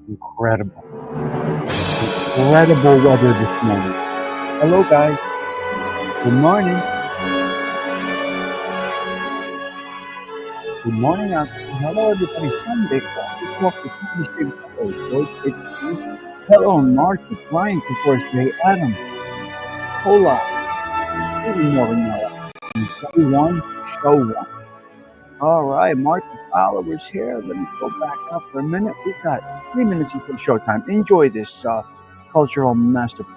Incredible. Incredible weather this morning. Hello, guys. Good morning. Good morning out there. Hello, everybody. Sunday Coffee Talk with Stigs. Hello, Mark. Brian, of course, Jay, Adam. Hola. Even more than Day one, show one. All right, Mark, the followers here. Let me go back up for a minute. We've got 3 minutes until showtime. Enjoy this cultural masterpiece.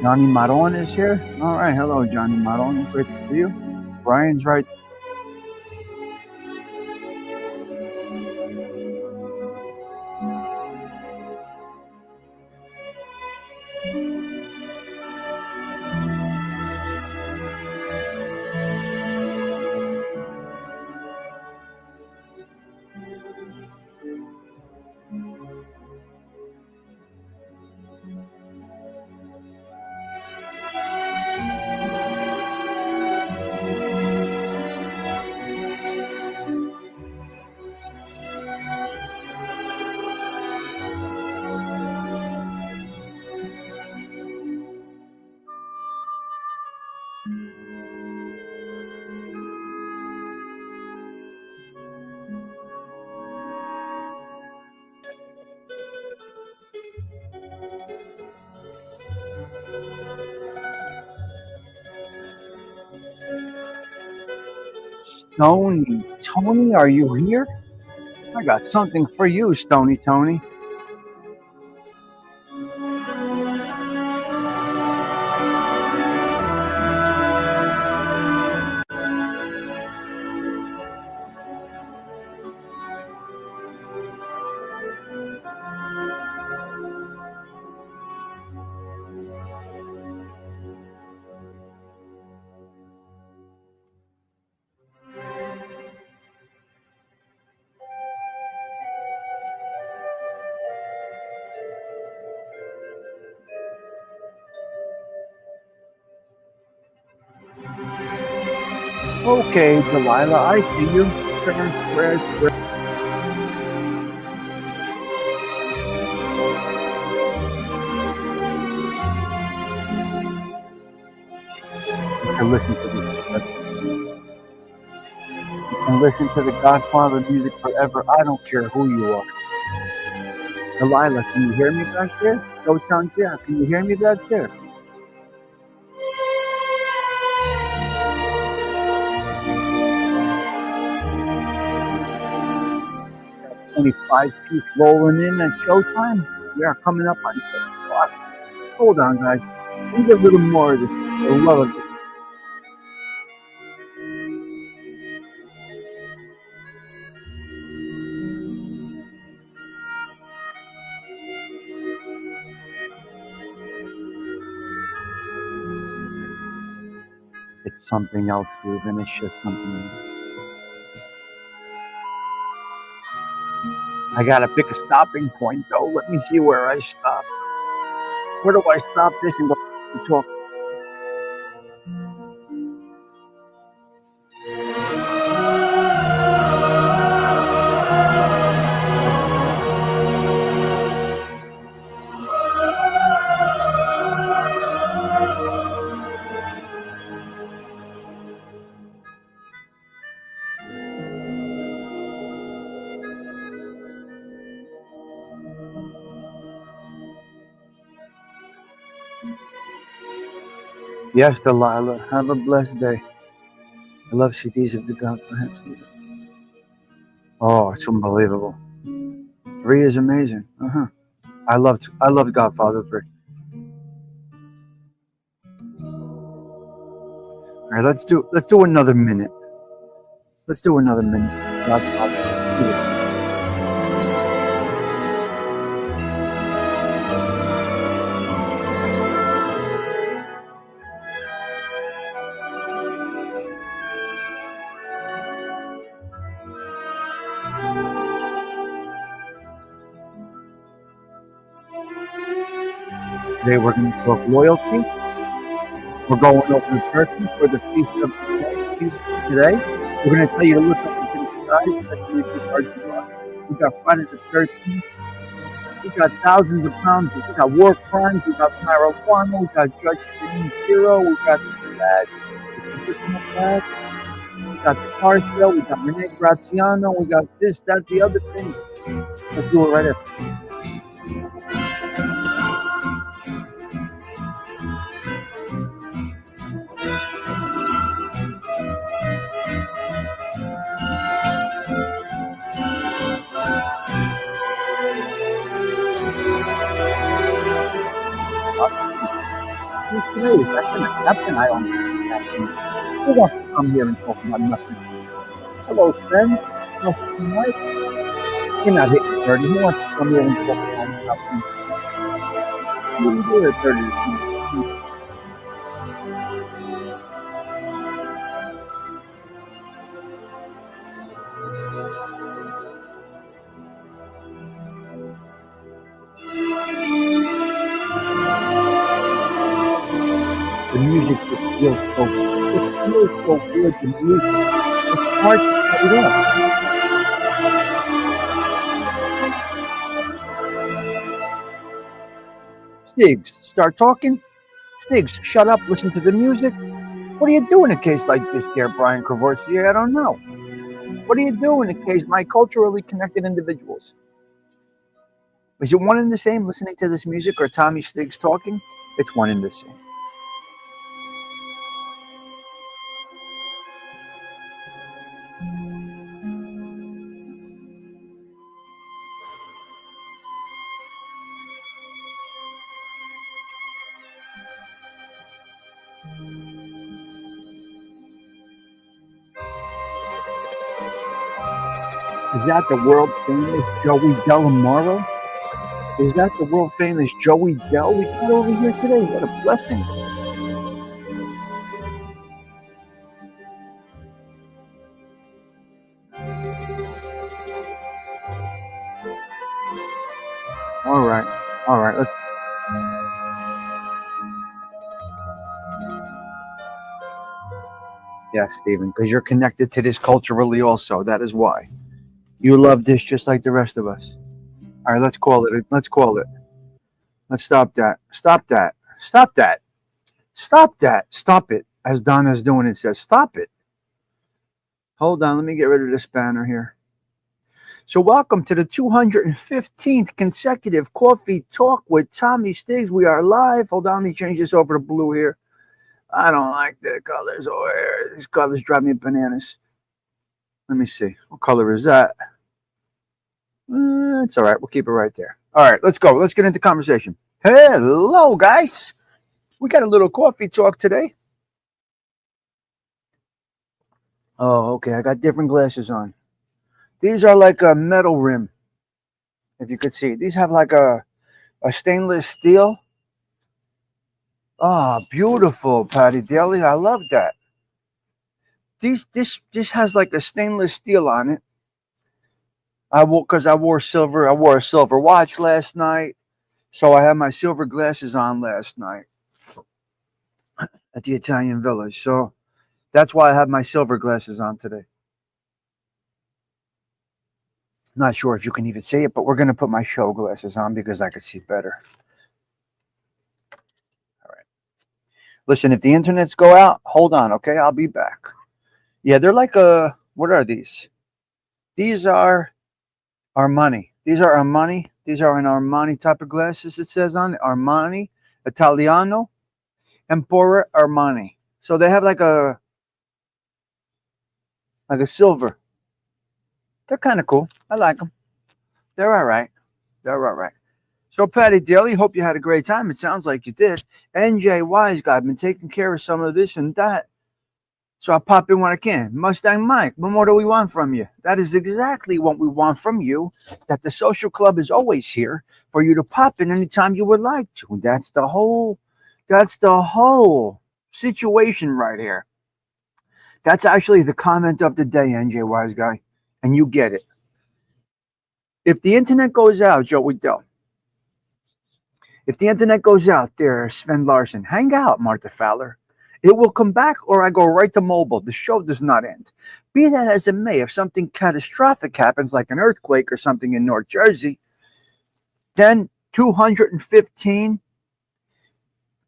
Johnny Maron is here. All right, hello, Johnny Maron. Great to see you. Brian's right. Tony, are you here? I got something for you, Tony. Okay, Delilah, I see you. Spread. You can listen to this. You can listen to the Godfather music forever. I don't care who you are. Delilah, can you hear me back there? Showtime, yeah. Can you hear me back there? 25-piece rolling in at showtime. We are coming up on 6 o'clock. Hold on, guys. We get a little more of this. I love it. It's something else, Ruben. It's just something else. I gotta pick a stopping point, though. Let me see where I stop. Where do I stop this and go to talk? Yes, Delilah. Have a blessed day. I love CDs of the Godfather. Oh, it's unbelievable. 3 is amazing. I loved Godfather 3. All right, let's do another minute. Let's do another minute. Godfather. Today we're going to talk loyalty. We're going over the turkey for the feast of today. We're going to tell you to look up into the sky, especially if you're hard to watch. We got Friday the 13th. We got thousands of pounds. We got war crimes. We got marijuana. We got Judge Green Zero. We got the bad, the traditional bad. We got the car sale. We got Rene Graziano. We got this, that, the other thing. Let's do it right after. Today is actually a captain. I don't know. Who wants to come here and talk about nothing? Hello, friends. No, what? You're not hitting 30. Who wants to come here and talk about nothing? You can do it at 30. The music just feels so good. It feels so good, the music. It's hard to cut it off. Stigs, start talking. Stigs, shut up, listen to the music. What do you do in a case like this, dear Brian Cavoursier? I don't know. What do you do in a case my culturally connected individuals? Is it one and the same listening to this music or Tommy Stigs talking? It's one and the same. Is that the world famous Joey Delamaro? Is that the world famous Joey Dell we got over here today? What a blessing. All right, let's. Yeah, Stephen, because you're connected to this culturally also. That is why. You love this just like the rest of us. All right, let's call it. Let's call it. Let's stop that. Stop that. Stop that. Stop that. Stop it. As Donna's doing it says, stop it. Hold on, let me get rid of this banner here. So welcome to the 215th consecutive Kawfee Talk with Tommy Stigs. We are live. Hold on, let me change this over to blue here. I don't like the colors over here. These colors drive me bananas. Let me see. What color is that? It's all right. We'll keep it right there. All right, let's go. Let's get into conversation. Hello, guys. We got a little Kawfee Talk today. Oh, okay. I got different glasses on. These are like a metal rim, if you could see. These have like a stainless steel. Ah, beautiful, Patty Daly. I love that. This has like a stainless steel on it. I wore silver. I wore a silver watch last night, so I had my silver glasses on last night at the Italian Village. So that's why I have my silver glasses on today. Not sure if you can even see it, but we're going to put my show glasses on because I could see better. All right. Listen, if the internets go out, hold on, okay? I'll be back. Yeah, they're like what are these? These are Armani. These are Armani. These are an Armani type of glasses, it says on it. Armani, Italiano, Empora Armani. So they have like a silver. They're kind of cool. I like them. They're all right. They're all right. So, Patty Daly, hope you had a great time. It sounds like you did. NJ Wise Guy, I've been taking care of some of this and that. So I pop in when I can. Mustang Mike, what more do we want from you? That is exactly what we want from you. That the social club is always here for you to pop in anytime you would like to. That's the whole situation right here. That's actually the comment of the day, NJ Wise Guy. And you get it. If the internet goes out, Joey Dell. If the internet goes out there, Sven Larson, hang out, Martha Fowler. It will come back, or I go right to mobile. The show does not end. Be that as it may, if something catastrophic happens, like an earthquake or something in North Jersey, then 215,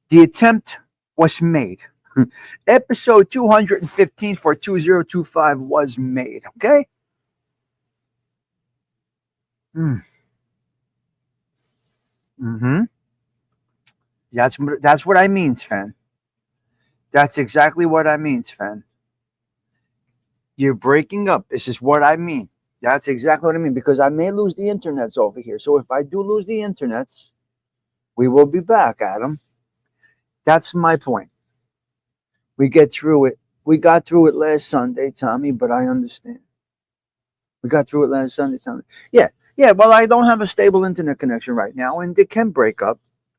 the attempt was made. Episode 215 for 2025 was made. Okay? Mm-hmm. That's what I mean, Sven. That's exactly what I mean, Sven. You're breaking up. This is what I mean. That's exactly what I mean, because I may lose the internets over here. So if I do lose the internets, we will be back, Adam. That's my point. We get through it. We got through it last Sunday, Tommy, but I understand. We got through it last Sunday, Tommy. Yeah, yeah. Well, I don't have a stable internet connection right now, and it can break up,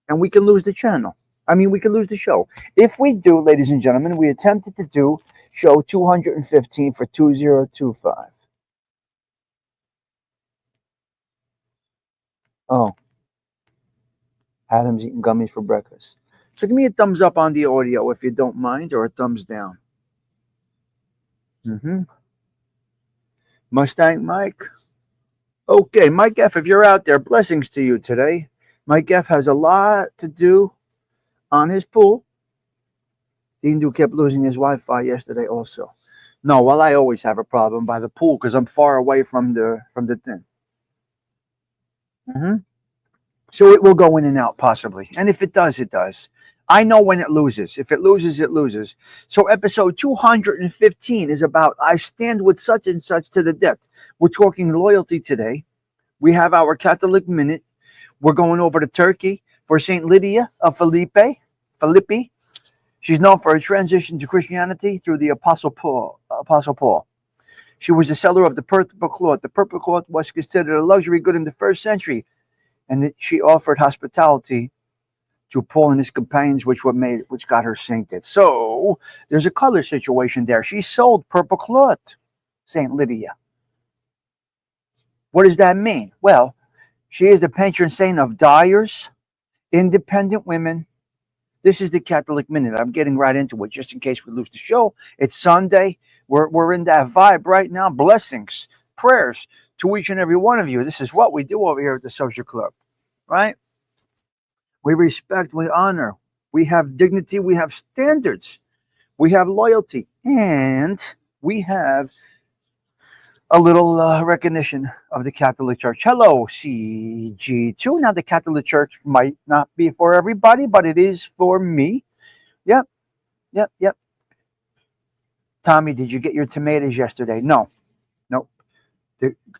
and we can lose the channel. I mean, we can lose the show. If we do, ladies and gentlemen, we attempted to do show 215 for 2025. Oh, Adam's eating gummies for breakfast. So give me a thumbs up on the audio if you don't mind, or a thumbs down. Mm-hmm. Mustang Mike. Okay, Mike F., if you're out there, blessings to you today. Mike F. has a lot to do on his pool. The Hindu kept losing his Wi-Fi yesterday also. No, well, I always have a problem by the pool because I'm far away from the thing. Mm-hmm. So it will go in and out possibly. And if it does, it does. I know when it loses. If it loses, it loses. So episode 215 is about I stand with such and such to the death. We're talking loyalty today. We have our Catholic Minute. We're going over to Turkey for St. Lydia of Philippi. She's known for her transition to Christianity through the Apostle Paul. She was the seller of the purple cloth. The purple cloth was considered a luxury good in the first century, and she offered hospitality to Paul and his companions, which got her sainted. So there's a color situation there. She sold purple cloth, St. Lydia. What does that mean? Well, she is the patron saint of dyers, independent women. This is the Catholic Minute. I'm getting right into it just in case we lose the show. It's Sunday. We're in that vibe right now. Blessings, prayers to each and every one of you. This is what we do over here at the Social Club, right? We respect, we honor, we have dignity, we have standards, we have loyalty, and we have a little recognition of the Catholic Church. Hello, CG2. Now, the Catholic Church might not be for everybody, but it is for me. Yep. Tommy, did you get your tomatoes yesterday? No.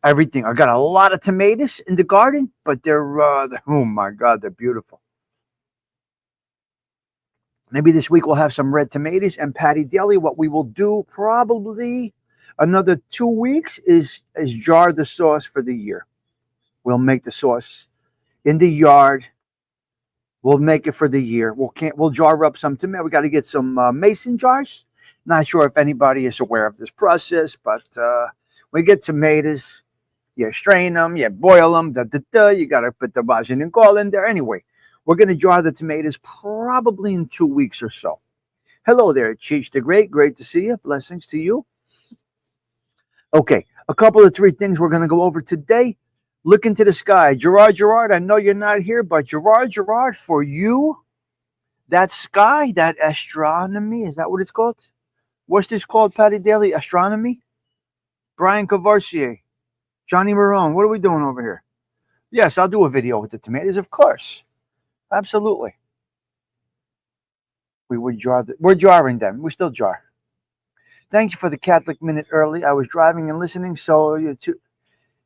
Everything. I got a lot of tomatoes in the garden, but they're, oh my God, they're beautiful. Maybe this week we'll have some red tomatoes and patty deli. What we will do probably another 2 weeks is jar the sauce for the year. We'll make the sauce in the yard. We'll make it for the year. We'll jar up some tomato. We got to get some mason jars. Not sure if anybody is aware of this process, but we get tomatoes. You strain them, you boil them. You got to put the basin and gall in there. Anyway, we're going to jar the tomatoes probably in 2 weeks or so. Hello there, Cheech the Great. Great to see you. Blessings to you. Okay, a couple of 3 things we're going to go over today. Look into the sky. Gerard, I know you're not here, but Gerard, for you, that sky, that astronomy, is that what it's called? What's this called, Patty Daly? Astronomy? Brian Cavarcier, Johnny Marone, what are we doing over here? Yes, I'll do a video with the tomatoes, of course. Absolutely. We're jarring them. We still jar. Thank you for the Catholic Minute early. I was driving and listening, so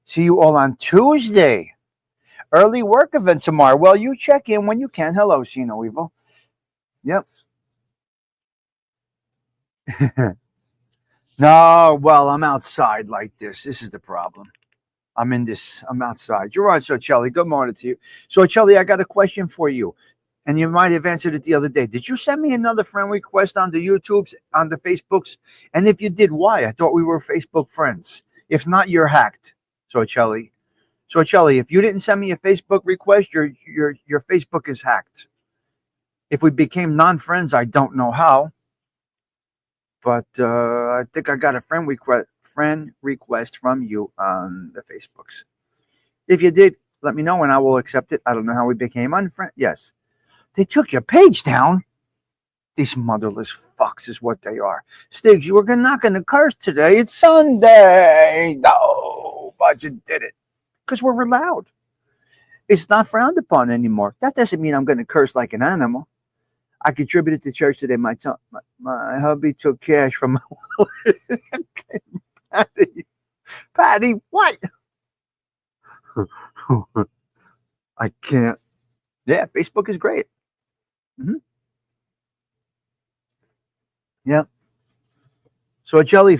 see you all on Tuesday. Early work event tomorrow. Well, you check in when you can. Hello, Sino Evil. Yep. No, well, I'm outside like this. This is the problem. I'm outside. Gerard Socelli, good morning to you. Socelli, I got a question for you. And you might have answered it the other day. Did you send me another friend request on the YouTubes, on the Facebooks? And if you did, why? I thought we were Facebook friends. If not, you're hacked, Socelli. Socelli, if you didn't send me a Facebook request, your Facebook is hacked. If we became non-friends, I don't know how. But I think I got a friend request from you on the Facebooks. If you did, let me know and I will accept it. I don't know how we became unfriend. Yes, they took your page down. These motherless fucks is what they are. Stigs, you were not going to curse today. It's Sunday. No, but you did it because we're allowed. It's not frowned upon anymore. That doesn't mean I'm going to curse like an animal. I contributed to church today. My hubby took cash from my Patty, what? I can't. Yeah, Facebook is great. Mm-hmm. Yeah. So, Jelly,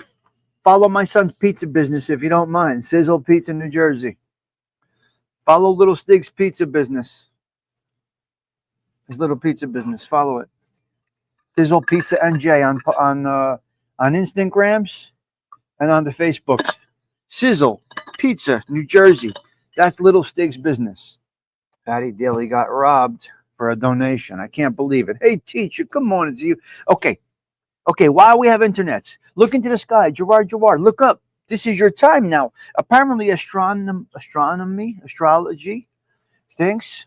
follow my son's pizza business if you don't mind. Sizzle Pizza, New Jersey. Follow Little Stig's pizza business. His little pizza business. Follow it. Sizzle Pizza NJ on Instagrams and on the Facebooks. Sizzle Pizza, New Jersey. That's Little Stig's business. Patty Daly got robbed for a donation. I can't believe it. Hey, teacher, come on. It's you. Okay. While we have internets, look into the sky. Gerard, look up. This is your time now. Apparently, astrology thinks.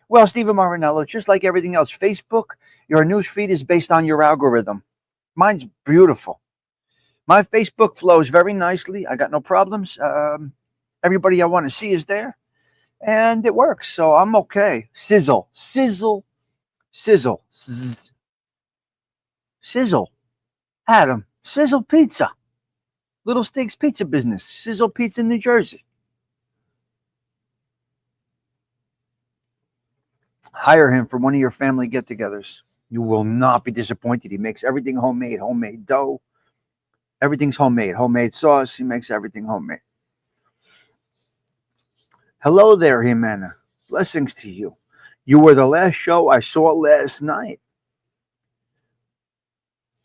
Well, Stephen Marinello, just like everything else, Facebook, your news feed is based on your algorithm. Mine's beautiful. My Facebook flows very nicely. I got no problems. Everybody I want to see is there. And it works. So I'm okay. Sizzle. Adam. Sizzle Pizza. Little Stig's pizza business. Sizzle Pizza, New Jersey. Hire him for one of your family get-togethers. You will not be disappointed. He makes everything homemade dough. Everything's homemade sauce. He makes everything homemade. Hello there, Jimena. Blessings to you. You were the last show I saw last night.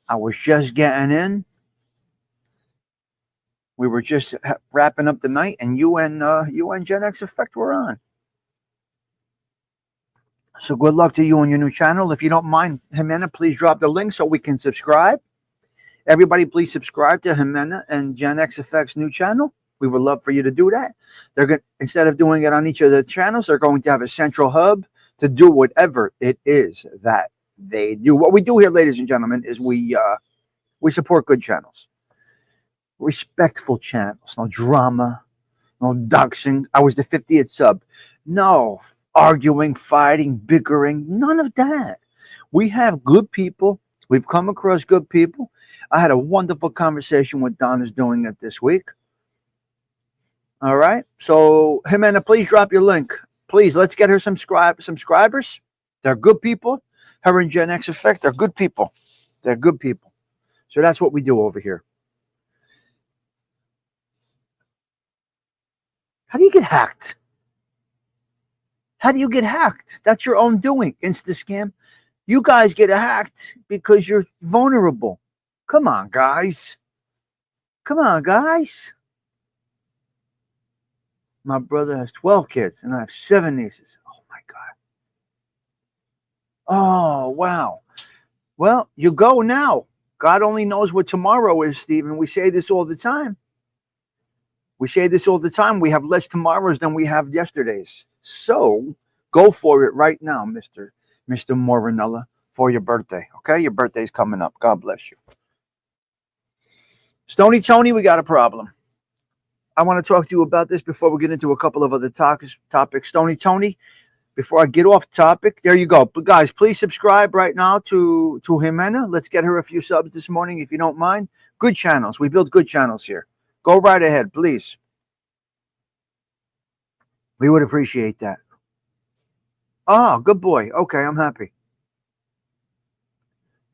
I was just getting in. We were just wrapping up the night, and you and Gen X Effect were on. So good luck to you on your new channel. If you don't mind, Jimena, please drop the link so we can subscribe. Everybody, please subscribe to Jimena and Gen X Effect's new channel. We would love for you to do that. They're going, instead of doing it on each of the channels, they're going to have a central hub to do whatever it is that they do. What we do here, ladies and gentlemen, is we support good channels, respectful channels, no drama, no doxing. I was the 50th sub. No arguing, fighting, bickering, none of that. We have good people. We've come across good people. I had a wonderful conversation with Donna's doing it this week. All right. So, Jimena, please drop your link. Please, let's get her some subscribers. They're good people. Her and Gen X Effect, they're good people. They're good people. So that's what we do over here. How do you get hacked? How do you get hacked? That's your own doing. Insta-scam. You guys get hacked because you're vulnerable. Come on, guys. Come on, guys. My brother has 12 kids, and I have 7 nieces. Oh, my God. Oh, wow. Well, you go now. God only knows what tomorrow is, Stephen. We say this all the time. We have less tomorrows than we have yesterdays. So go for it right now, Mr. Morinella, for your birthday. Okay? Your birthday's coming up. God bless you. Stony Tony, we got a problem. I want to talk to you about this before we get into a couple of other topics. Stony Tony, before I get off topic, there you go. But guys, please subscribe right now to Jimena. Let's get her a few subs this morning, if you don't mind. Good channels. We build good channels here. Go right ahead, please. We would appreciate that. Oh, good boy. Okay, I'm happy.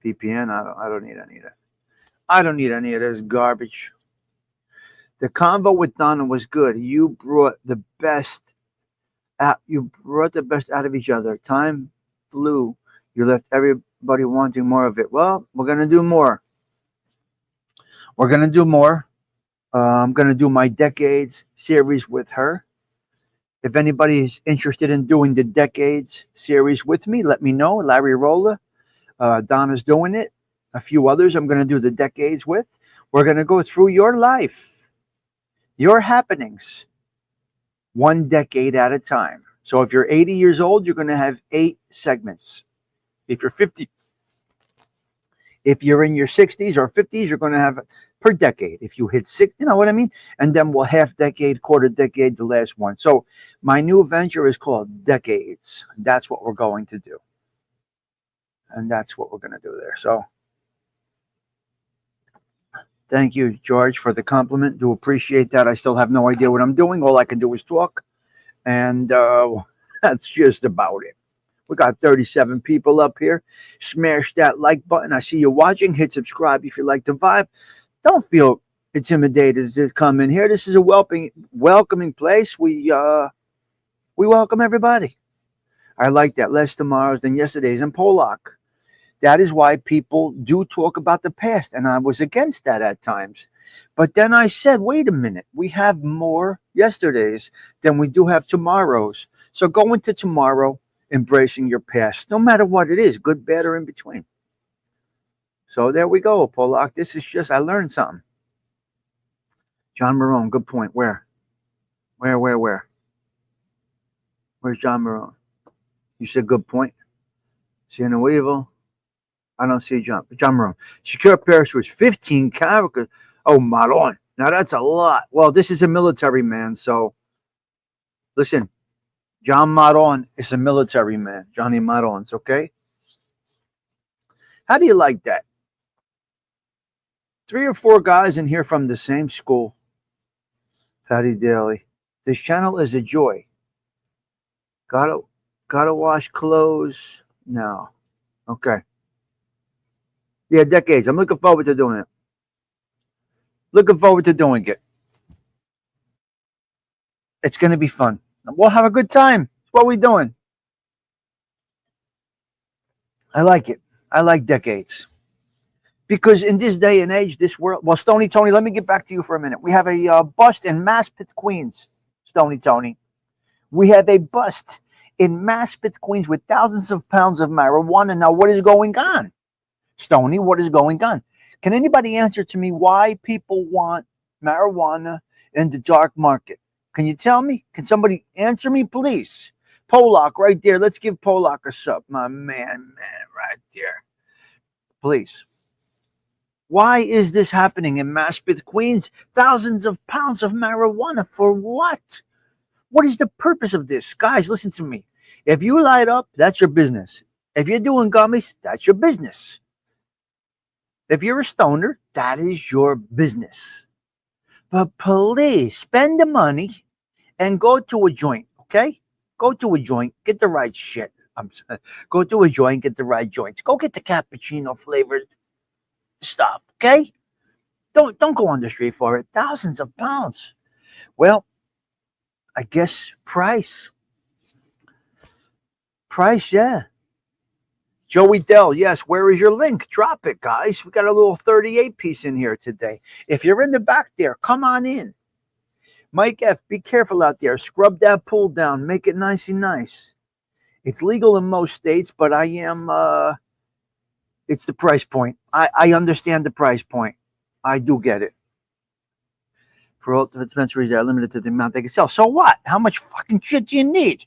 VPN, I don't need any of that. I don't need any of this garbage. The convo with Donna was good. You brought the best out. You brought the best out of each other. Time flew. You left everybody wanting more of it. Well, we're gonna do more. I'm gonna do my decades series with her. If anybody is interested in doing the decades series with me, let me know. Larry Rolla, Donna's doing it. a few others I'm going to do the decades with. We're going to go through your life, your happenings, one decade at a time. So if you're 80 years old, you're going to have 8 segments. If you're 50, if you're in your 60s or 50s, you're going to have per decade. If you hit 6, you know what I mean? And then we'll half decade, quarter decade, the last one. So my new venture is called Decades. That's what we're going to do. And that's what we're going to do there. So thank you, George, for the compliment. Do appreciate that. I still have no idea what I'm doing. All I can do is talk. And that's just about it. We got 37 people up here. Smash that like button. I see you watching. Hit subscribe if you like the vibe. Don't feel intimidated to come in here. This is a welcoming place. We welcome everybody. I like that. Less tomorrows than yesterdays in Polak. That is why people do talk about the past, and I was against that at times. But then I said, wait a minute, we have more yesterdays than we do have tomorrows. So go into tomorrow embracing your past, no matter what it is, good, bad, or in between. So there we go, Polak. This is just, I learned something. John Marone, good point. Where? Where's John Marone? You said good point. See no evil. I don't see John Marone. Secure parachutes, 15 characters. Oh, Maron. Now that's a lot. Well, this is a military man, so listen. John Maron is a military man. Johnny Maron's, okay? How do you like that? 3 or 4 guys in here from the same school. Patty Daly. This channel is a joy. Gotta wash clothes. No. Okay. Yeah, decades. I'm looking forward to doing it. Looking forward to doing it. It's going to be fun. We'll have a good time. That's what we're doing. I like it. I like decades. Because in this day and age, this world... Well, Stony Tony, let me get back to you for a minute. We have a bust in Maspeth, Queens. Stony Tony. We have a bust in Maspeth, Queens with thousands of pounds of marijuana. Now, what is going on? Stony, what is going on? Can anybody answer to me why people want marijuana in the dark market? Can you tell me? Can somebody answer me, please? Polak, right there. Let's give Polak a sub. My man, right there. Please. Why is this happening in Maspeth, Queens? Thousands of pounds of marijuana. For what? What is the purpose of this? Guys, listen to me. If you light up, that's your business. If you're doing gummies, that's your business. If you're a stoner, that is your business. But please spend the money and go to a joint, okay? Go to a joint, get the right shit. Go to a joint, get the right joints. Go get the cappuccino flavored stuff, okay? Don't go on the street for it. Thousands of pounds. Well, I guess price, yeah. Joey Dell, yes, where is your link? Drop it, guys. We got a little 38 piece in here today. If you're in the back there, come on in. Mike F., be careful out there. Scrub that pool down. Make it nice and nice. It's legal in most states, but I am, it's the price point. I understand the price point. I do get it. For all the dispensaries, they're limited to the amount they can sell. So what? How much fucking shit do you need?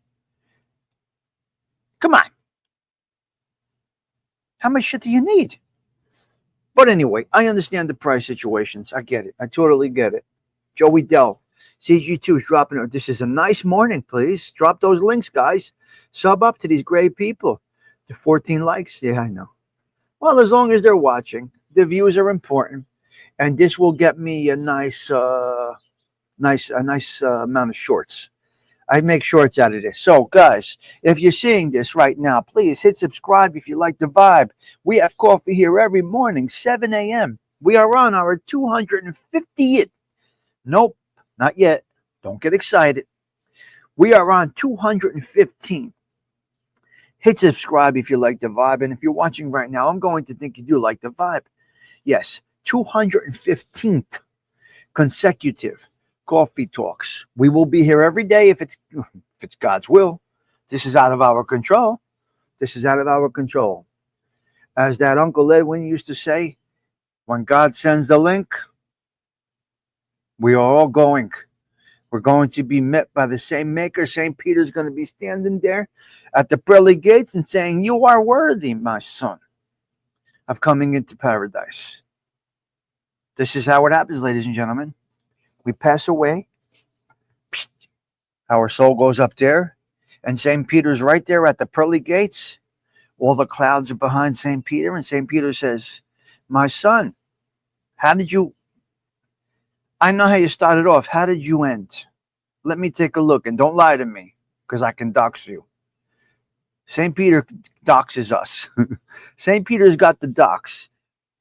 Come on. How much shit do you need? But anyway, I understand the price situations. I get it. I totally get it. Joey Dell, CG2 is dropping it. This is a nice morning, please. Drop those links, guys. Sub up to these great people. The 14 likes. Yeah, I know. Well, as long as they're watching, the views are important. And this will get me a nice amount of shorts. I make shorts out of this. So, guys, if you're seeing this right now, please hit subscribe if you like the vibe. We have coffee here every morning, 7 a.m. We are on our 250th. Nope, not yet. Don't get excited. We are on 215. Hit subscribe if you like the vibe. And if you're watching right now, I'm going to think you do like the vibe. Yes, 215th consecutive Coffee Talks. We will be here every day if it's God's will. This is out of our control. As that Uncle Edwin used to say, when God sends the link, we are all going. We're going to be met by the same maker. St. Peter's going to be standing there at the pearly gates and saying, "You are worthy, my son, of coming into paradise." This is how it happens, ladies and gentlemen. We pass away. Our soul goes up there. And St. Peter's right there at the pearly gates. All the clouds are behind St. Peter. And St. Peter says, "My son, how did you... I know how you started off. How did you end? Let me take a look. And don't lie to me, because I can dox you." St. Peter doxes us. St. Peter's got the dox.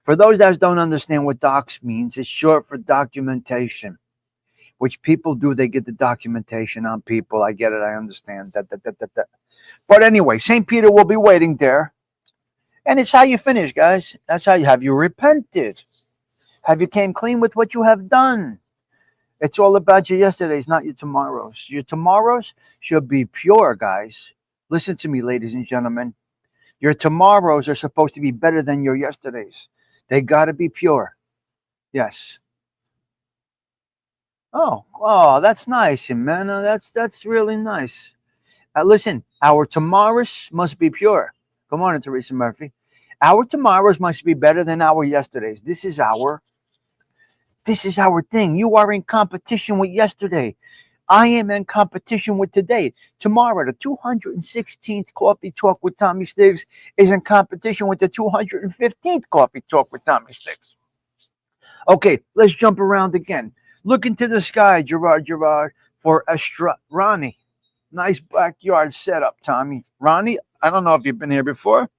For those that don't understand what dox means, it's short for documentation. Which people do, they get the documentation on people. I get it, I understand. But anyway, St. Peter will be waiting there. And it's how you finish, guys. That's how you... Have you repented? Have you came clean with what you have done? It's all about your yesterdays, not your tomorrows. Your tomorrows should be pure, guys. Listen to me, ladies and gentlemen. Your tomorrows are supposed to be better than your yesterdays. They got to be pure. Yes. Oh, that's nice, Jimena. That's really nice. Listen, our tomorrows must be pure. Come on, Teresa Murphy. Our tomorrows must be better than our yesterdays. This is our thing. You are in competition with yesterday. I am in competition with today. Tomorrow, the 216th Coffee Talk with Tommy Stigs is in competition with the 215th Coffee Talk with Tommy Stigs. Okay, let's jump around again. Look into the sky, Gerard, for Ronnie. Nice backyard setup, Tommy. Ronnie, I don't know if you've been here before.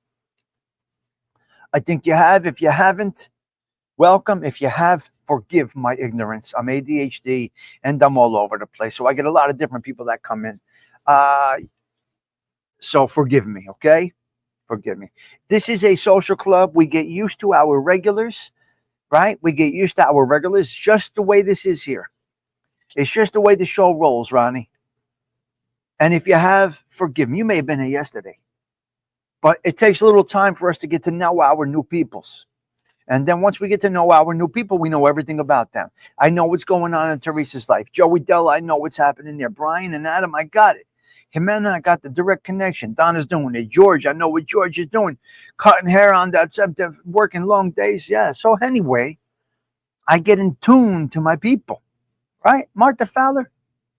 I think you have. If you haven't, welcome. If you have, forgive my ignorance. I'm ADHD and I'm all over the place. So I get a lot of different people that come in. So forgive me, okay? Forgive me. This is a social club. We get used to our regulars, right? We get used to our regulars. Just the way this is here. It's just the way the show rolls, Ronnie. And if you have, forgive me. You may have been here yesterday. But it takes a little time for us to get to know our new peoples. And then once we get to know our new people, we know everything about them. I know what's going on in Teresa's life. Joey Della, I know what's happening there. Brian and Adam, I got it. Jimena, I got the direct connection. Donna's doing it. George, I know what George is doing. Cutting hair on that subject, working long days. Yeah. So anyway, I get in tune to my people. Right? Martha Fowler,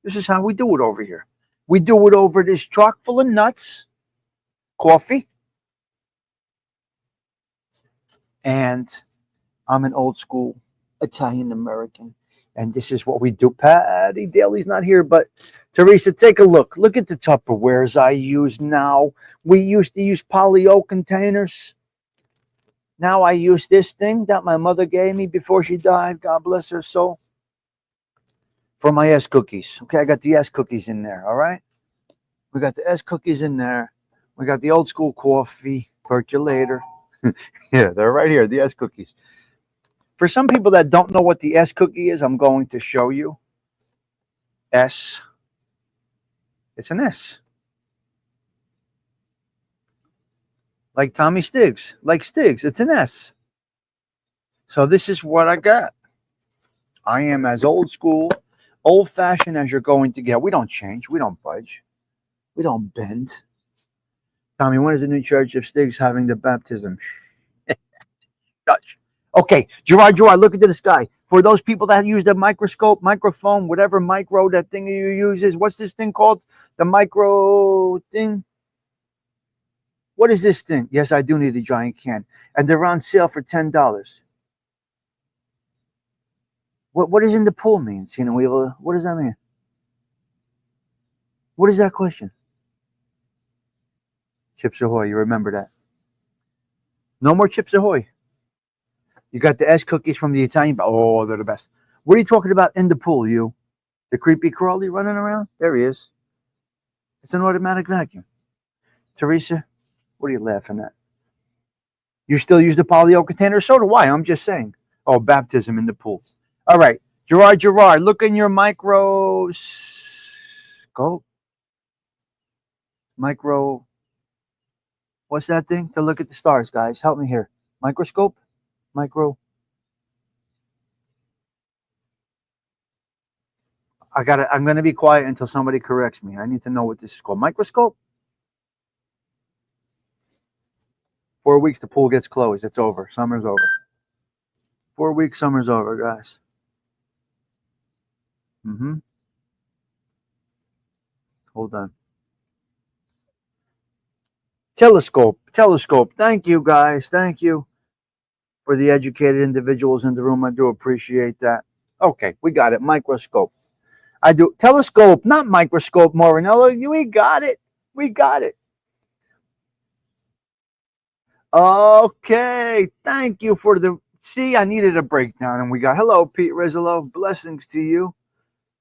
this is how we do it over here. We do it over this truck full of nuts, coffee, and I'm an old school Italian American. And this is what we do. Patty Daly's not here, but Teresa, take a look. Look at the Tupperwares I use now. We used to use polyo containers. Now I use this thing that my mother gave me before she died. God bless her soul. For my S cookies. Okay, I got the S cookies in there, all right? We got the S cookies in there. We got the old school coffee percolator. Yeah, they're right here, the S cookies. For some people that don't know what the S cookie is, I'm going to show you. S. It's an S. Like Tommy Stigs. Like Stigs, it's an S. So this is what I got. I am as old school, old-fashioned as you're going to get. We don't change. We don't budge. We don't bend. Tommy, when is the new church of Stigs having the baptism? Okay, Gerard, look into the sky. For those people that use the microscope, microphone, whatever micro that thing you use is, what's this thing called? The micro thing? What is this thing? Yes, I do need a giant can. And they're on sale for $10. What does in the pool means? You know, what does that mean? What is that question? Chips Ahoy, you remember that. No more Chips Ahoy. You got the S cookies from the Italian. Oh, they're the best. What are you talking about in the pool, you? The creepy crawly running around? There he is. It's an automatic vacuum. Teresa, what are you laughing at? You still use the polyo container? So do I. I'm just saying. Oh, baptism in the pool. All right. Gerard, look in your microscope. What's that thing? To look at the stars, guys. Help me here. Microscope? Micro? I'm going to be quiet until somebody corrects me. I need to know what this is called. Microscope? 4 weeks, the pool gets closed. It's over. Summer's over. 4 weeks, summer's over, guys. Hold on. Telescope. Thank you, guys. Thank you for the educated individuals in the room. I do appreciate that. Okay, we got it. Microscope. I do. Telescope, not microscope, Morinello. We got it. We got it. Okay. Thank you for the... See, I needed a breakdown, and we got... Hello, Pete Rizzolo. Blessings to you.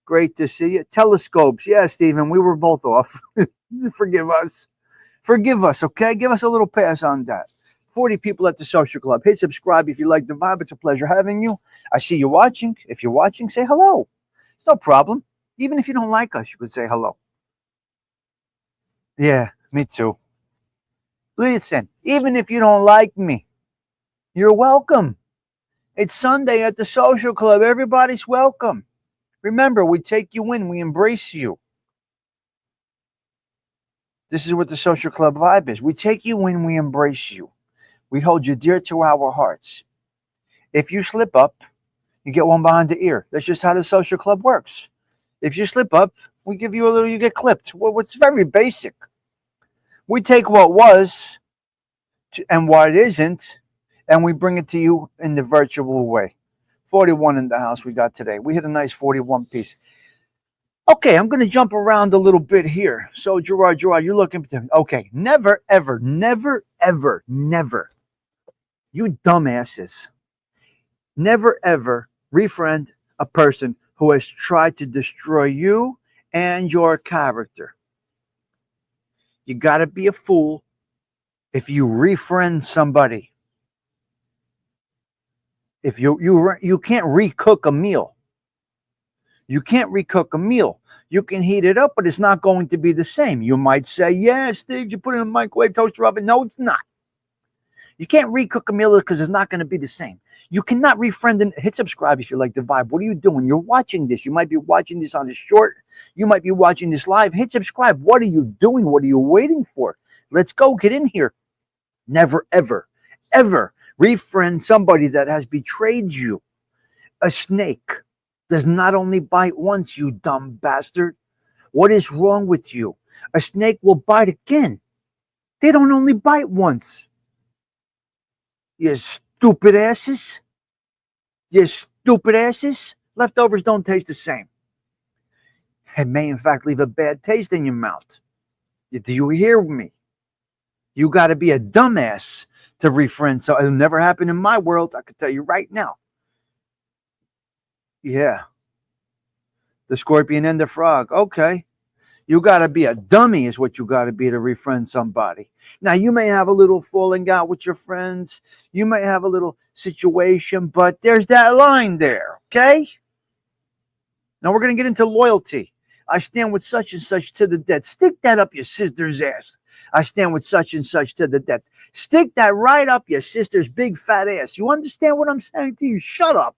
Great to see you. Telescopes. Yeah, Stephen, we were both off. Forgive us. Forgive us, okay? Give us a little pass on that. 40 people at the social club. Hit subscribe if you like the vibe. It's a pleasure having you. I see you watching. If you're watching, say hello. It's no problem. Even if you don't like us, you could say hello. Yeah, me too. Listen, even if you don't like me, you're welcome. It's Sunday at the social club. Everybody's welcome. Remember, we take you in. We embrace you. This is what the social club vibe is. We take you in. We embrace you. We hold you dear to our hearts. If you slip up, you get one behind the ear. That's just how the social club works. If you slip up, we give you a little, you get clipped. Well, it's very basic. We take what was and what isn't, and we bring it to you in the virtual way. 41 in the house we got today. We hit a nice 41 piece. Okay, I'm going to jump around a little bit here. So, Gerard, you're looking to... Okay, never, ever, you dumbasses, never, ever refriend a person who has tried to destroy you and your character. You got to be a fool if you refriend somebody. If you can't recook a meal. You can't recook a meal. You can heat it up, but it's not going to be the same. You might say, yeah, Stigs, you put it in a microwave, toaster oven. No, it's not. You can't recook a meal because it's not going to be the same. You cannot refriend and hit subscribe if you like the vibe. What are you doing? You're watching this. You might be watching this on a short. You might be watching this live. Hit subscribe. What are you doing? What are you waiting for? Let's go. Get in here. Never, ever, ever refriend somebody that has betrayed you. A snake does not only bite once, you dumb bastard. What is wrong with you? A snake will bite again. They don't only bite once. You stupid asses. You stupid asses. Leftovers don't taste the same. It may, in fact, leave a bad taste in your mouth. Do you hear me? You got to be a dumbass to refriend. So it'll never happen in my world. I can tell you right now. Yeah. The scorpion and the frog. Okay. You got to be a dummy is what you got to be to refriend somebody. Now, you may have a little falling out with your friends. You may have a little situation, but there's that line there. Okay. Now, we're going to get into loyalty. I stand with such and such to the death. Stick that up your sister's ass. I stand with such and such to the death. Stick that right up your sister's big fat ass. You understand what I'm saying to you? Shut up.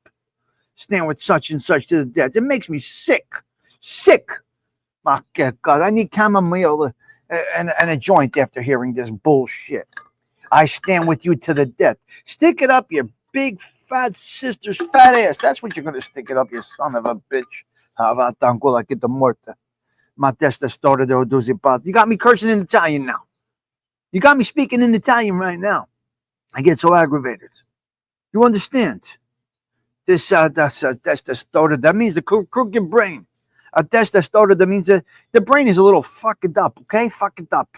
Stand with such and such to the death. It makes me sick. Sick. My God, I need chamomile and a joint after hearing this bullshit. I stand with you to the death. Stick it up your big fat sister's fat ass. That's what you're going to stick it up, you son of a bitch. You got me cursing in Italian now. You got me speaking in Italian right now. I get so aggravated. You understand? This testa that means the crooked brain. A testa that means the brain is a little fucked up, okay? Fucked up.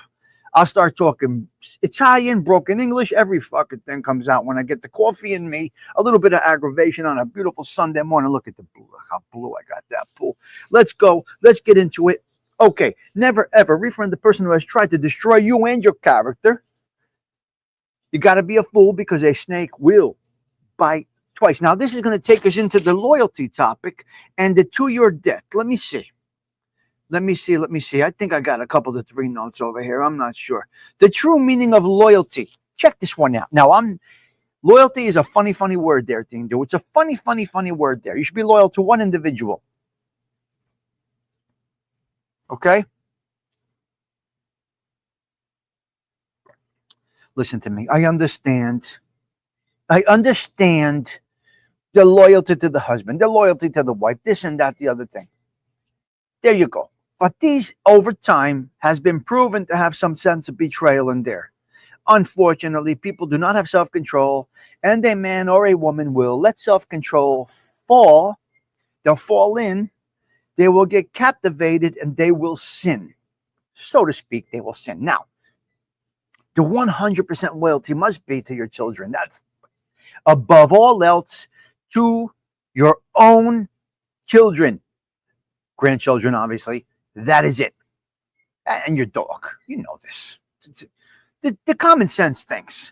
I'll start talking Italian, broken English, every fucking thing comes out when I get the coffee in me, a little bit of aggravation on a beautiful Sunday morning. Look at the blue, look how blue I got that pool. Let's go. Let's get into it. Okay, never ever refriend the person who has tried to destroy you and your character. You got to be a fool because a snake will bite twice. Now, this is going to take us into the loyalty topic and the to your death. Let me see. Let me see. I think I got a couple to three notes over here. I'm not sure. The true meaning of loyalty. Check this one out. Now, loyalty is a funny, funny word there, thing. It's a funny, funny, funny word there. You should be loyal to one individual. Okay? Listen to me. I understand the loyalty to the husband, the loyalty to the wife, this and that, the other thing. There you go. But these, over time, has been proven to have some sense of betrayal in there. Unfortunately, people do not have self-control, and a man or a woman will let self-control fall. They'll fall in, they will get captivated, and they will sin. So to speak, they will sin. Now, the 100% loyalty must be to your children. That's above all else, to your own children. Grandchildren, obviously. That is it. And your dog. You know this. The common sense things.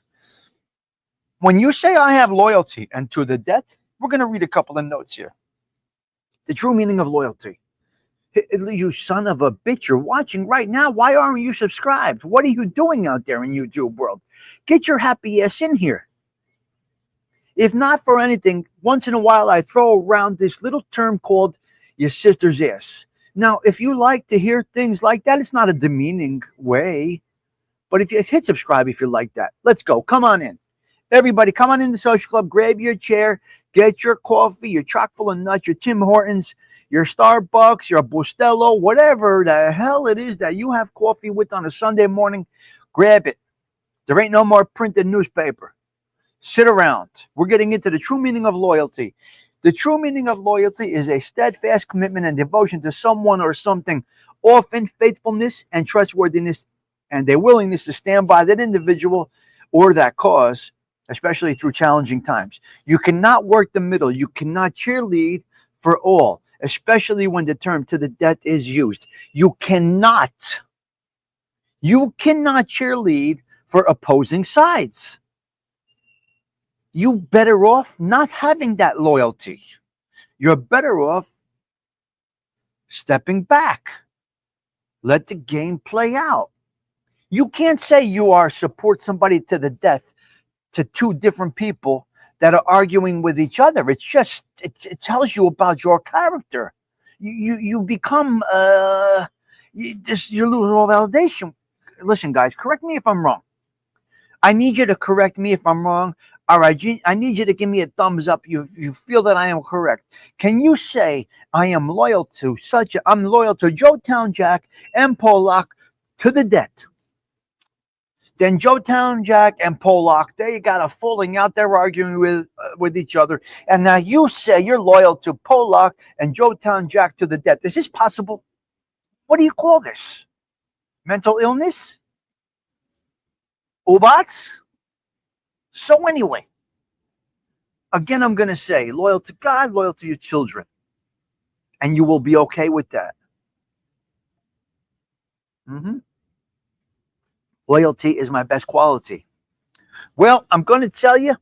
When you say I have loyalty and to the death, we're going to read a couple of notes here. The true meaning of loyalty. You son of a bitch, you're watching right now. Why aren't you subscribed? What are you doing out there in YouTube world? Get your happy ass in here. If not for anything, once in a while I throw around this little term called your sister's ass. Now, if you like to hear things like that, it's not a demeaning way. But if you hit subscribe if you like that. Let's go. Come on in. Everybody, come on in the social club. Grab your chair. Get your coffee, your chock full of nuts, your Tim Hortons, your Starbucks, your Bustelo, whatever the hell it is that you have coffee with on a Sunday morning. Grab it. There ain't no more printed newspaper. Sit around. We're getting into the true meaning of loyalty. The true meaning of loyalty is a steadfast commitment and devotion to someone or something, often faithfulness and trustworthiness, and a willingness to stand by that individual or that cause, especially through challenging times. You cannot work the middle. You cannot cheerlead for all, especially when the term to the death is used. You cannot cheerlead for opposing sides. You better off not having that loyalty. You're better off stepping back. Let the game play out. You can't say you are support somebody to the death to two different people that are arguing with each other. It's just, it tells you about your character. You become, you lose all validation. Listen, guys, correct me if I'm wrong. I need you to correct me if I'm wrong. All right, I need you to give me a thumbs up. You feel that I am correct. Can you say I am loyal to I'm loyal to Joetown Jack and Polak to the death? Then Joetown Jack and Polak, they got a falling out. They're arguing with each other. And now you say you're loyal to Polak and Joetown Jack to the death. Is this possible? What do you call this? Mental illness? Ubats? So anyway, again, I'm going to say loyal to God, loyal to your children. And you will be okay with that. Loyalty is my best quality. Well, I'm going to tell you,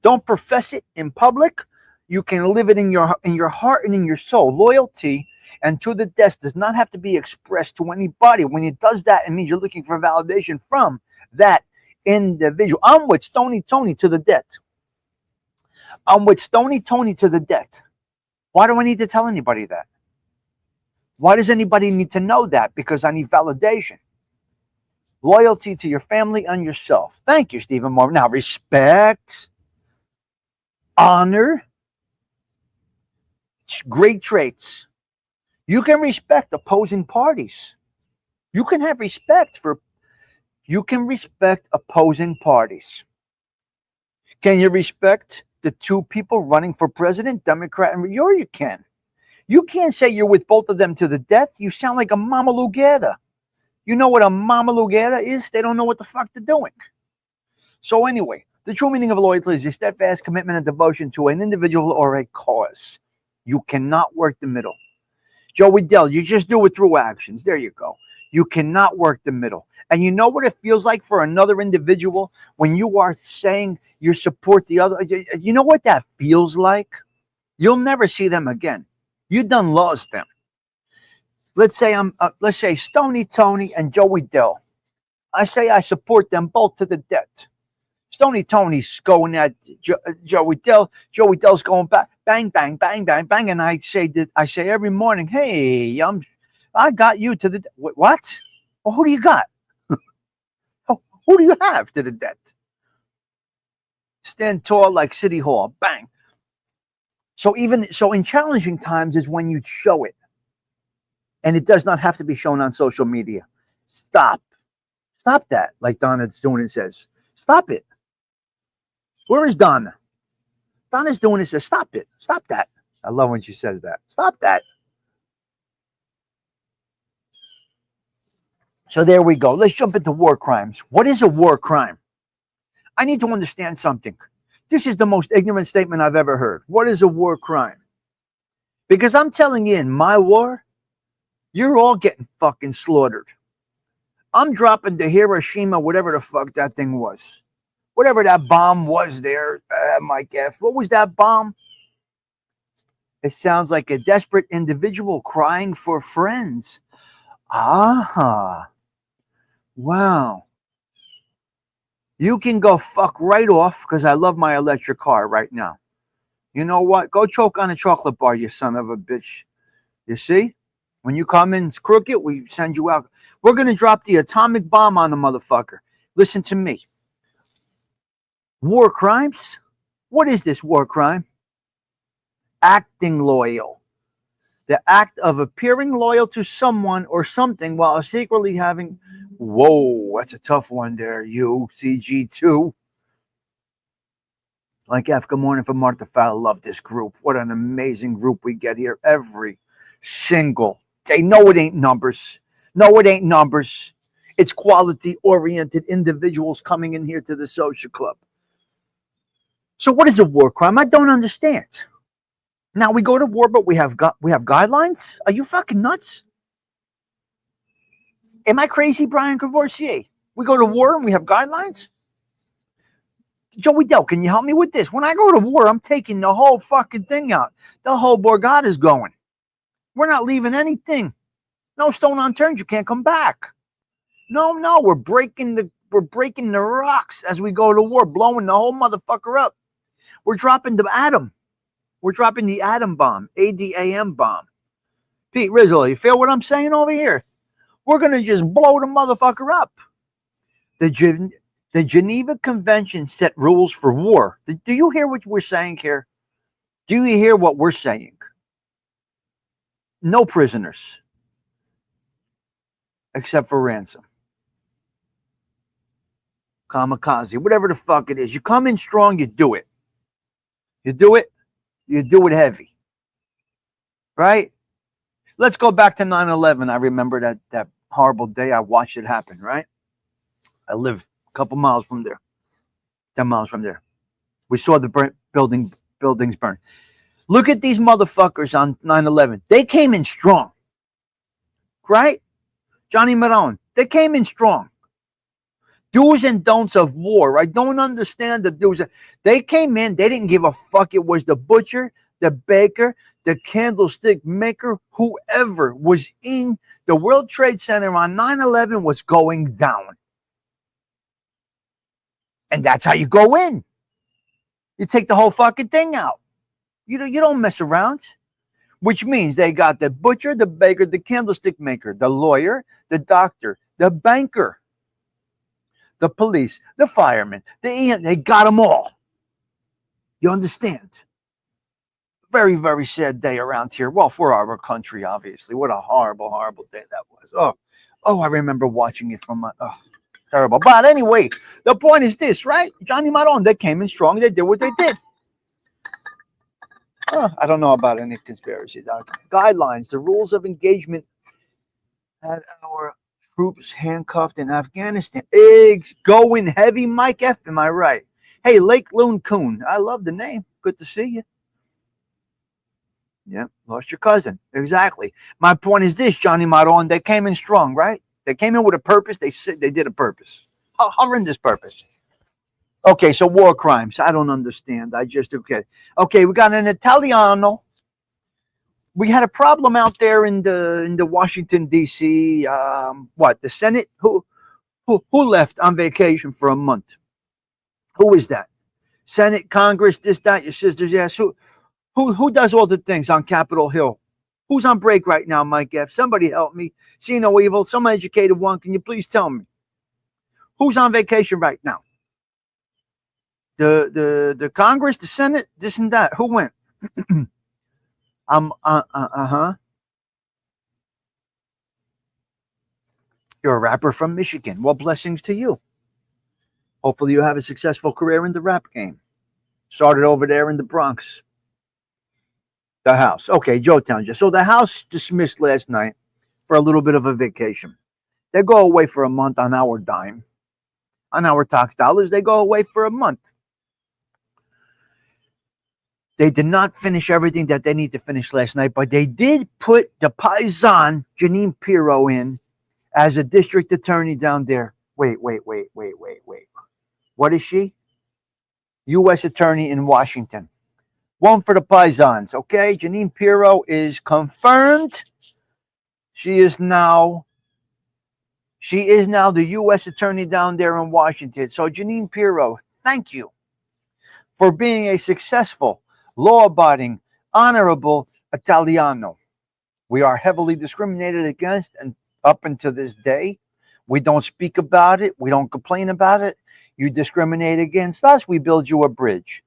don't profess it in public. You can live it in your heart and in your soul. Loyalty and to the death does not have to be expressed to anybody. When it does that, it means you're looking for validation from that individual. I'm with Stony Tony to the death. I'm with Stony Tony to the death. Why do I need to tell anybody that? Why does anybody need to know that? Because I need validation. Loyalty to your family and yourself. Thank you, Stephen Moore. Now, respect, honor, great traits. You can respect opposing parties. You can respect opposing parties. Can you respect the two people running for president, Democrat and you can. You can't say you're with both of them to the death. You sound like a Mama Lugera. You know what a Mama Lugera is? They don't know what the fuck they're doing. So anyway, the true meaning of loyalty is a steadfast commitment and devotion to an individual or a cause. You cannot work the middle. Joey Dell, you just do it through actions. There you go. You cannot work the middle. And you know what it feels like for another individual when you are saying you support the other? You know what that feels like? You'll never see them again. You done lost them. Let's say Stony Tony and Joey Dill. I say I support them both to the death. Stony Tony's going at Joey Dill. Joey Dill's going back, bang, bang, bang, bang, bang, and I say every morning, hey, I got you to the what? Well, who do you got? Who do you have to the death? Stand tall like City Hall, bang. So in challenging times is when you show it, and it does not have to be shown on social media. Stop that, like Donna's doing it says. Stop it. Where is Donna? Donna's doing it says, stop it. Stop that. I love when she says that. Stop that. So there we go. Let's jump into war crimes. What is a war crime? I need to understand something. This is the most ignorant statement I've ever heard. What is a war crime? Because I'm telling you, in my war, you're all getting fucking slaughtered. I'm dropping the Hiroshima, whatever the fuck that thing was. Whatever that bomb was there, Mike F. What was that bomb? It sounds like a desperate individual crying for friends. Ah. Wow. You can go fuck right off because I love my electric car right now. You know what? Go choke on a chocolate bar, you son of a bitch. You see? When you come in crooked, we send you out. We're going to drop the atomic bomb on the motherfucker. Listen to me. War crimes? What is this war crime? Acting loyal. The act of appearing loyal to someone or something while secretly having... Whoa, that's a tough one there, you, CG2. Like F, good morning from Martha Fowler. Love this group. What an amazing group we get here every single day. No, it ain't numbers. No, it ain't numbers. It's quality-oriented individuals coming in here to the social club. So what is a war crime? I don't understand. Now we go to war, but we have guidelines? Are you fucking nuts? Am I crazy, Brian Cavoursier? We go to war and we have guidelines? Joey Dell, can you help me with this? When I go to war, I'm taking the whole fucking thing out. The whole Borgata is going. We're not leaving anything. No stone unturned. You can't come back. No, we're breaking the rocks as we go to war, blowing the whole motherfucker up. We're dropping the atom. We're dropping the atom bomb, ADAM bomb. Pete Rizzo, you feel what I'm saying over here? We're going to just blow the motherfucker up. The Geneva Convention set rules for war. Do you hear what we're saying here? Do you hear what we're saying? No prisoners. Except for ransom. Kamikaze, whatever the fuck it is. You come in strong, you do it. You do it heavy. Right? Let's go back to 9/11. I remember that horrible day. I watched it happen, right? I live a couple miles from there. 10 miles from there. We saw the buildings burn. Look at these motherfuckers on 9/11. They came in strong. Right? Johnny Marone, they came in strong. Do's and don'ts of war. I don't understand the do's. They came in, they didn't give a fuck. It was the butcher, the baker, the candlestick maker, whoever was in the World Trade Center on 9/11 was going down. And that's how you go in. You take the whole fucking thing out. You don't mess around. Which means they got the butcher, the baker, the candlestick maker, the lawyer, the doctor, the banker, the police, the firemen, they got them all. You understand? Very, very sad day around here. Well, for our country, obviously. What a horrible, horrible day that was. Oh, I remember watching it from terrible. But anyway, the point is this, right? Johnny Marone, they came in strong. They did what they did. I don't know about any conspiracy. Guidelines, the rules of engagement had our troops handcuffed in Afghanistan. Eggs going heavy. Mike F, am I right? Hey, Lake Loon Coon. I love the name. Good to see you. Yeah, lost your cousin. Exactly. My point is this, Johnny Marone, they came in strong, right? They came in with a purpose. They did a purpose. Horrendous purpose. Okay, so war crimes. I don't understand. Okay, we got an Italiano we had a problem out there in the Washington D.C. The Senate? Who left on vacation for a month? Who is that? Senate, Congress, this, that, your sister's ass. Who does all the things on Capitol Hill? Who's on break right now, Mike F? Somebody help me. See no evil. Some educated one. Can you please tell me? Who's on vacation right now? The Congress, the Senate, this and that. Who went? You're a rapper from Michigan. Well, blessings to you. Hopefully you have a successful career in the rap game. Started over there in the Bronx. The House. Okay, Joetown. So the House dismissed last night for a little bit of a vacation. They go away for a month on our dime. On our tax dollars, they go away for a month. They did not finish everything that they need to finish last night, but they did put the paisan, Janine Pirro, in as a district attorney down there. Wait. What is she? U.S. attorney in Washington. One for the paisans, okay? Janine Pirro is confirmed. She is now the U.S. attorney down there in Washington. So Janine Pirro, thank you for being a successful, law-abiding, honorable Italiano. We are heavily discriminated against, and up until this day, we don't speak about it. We don't complain about it. You discriminate against us, we build you a bridge.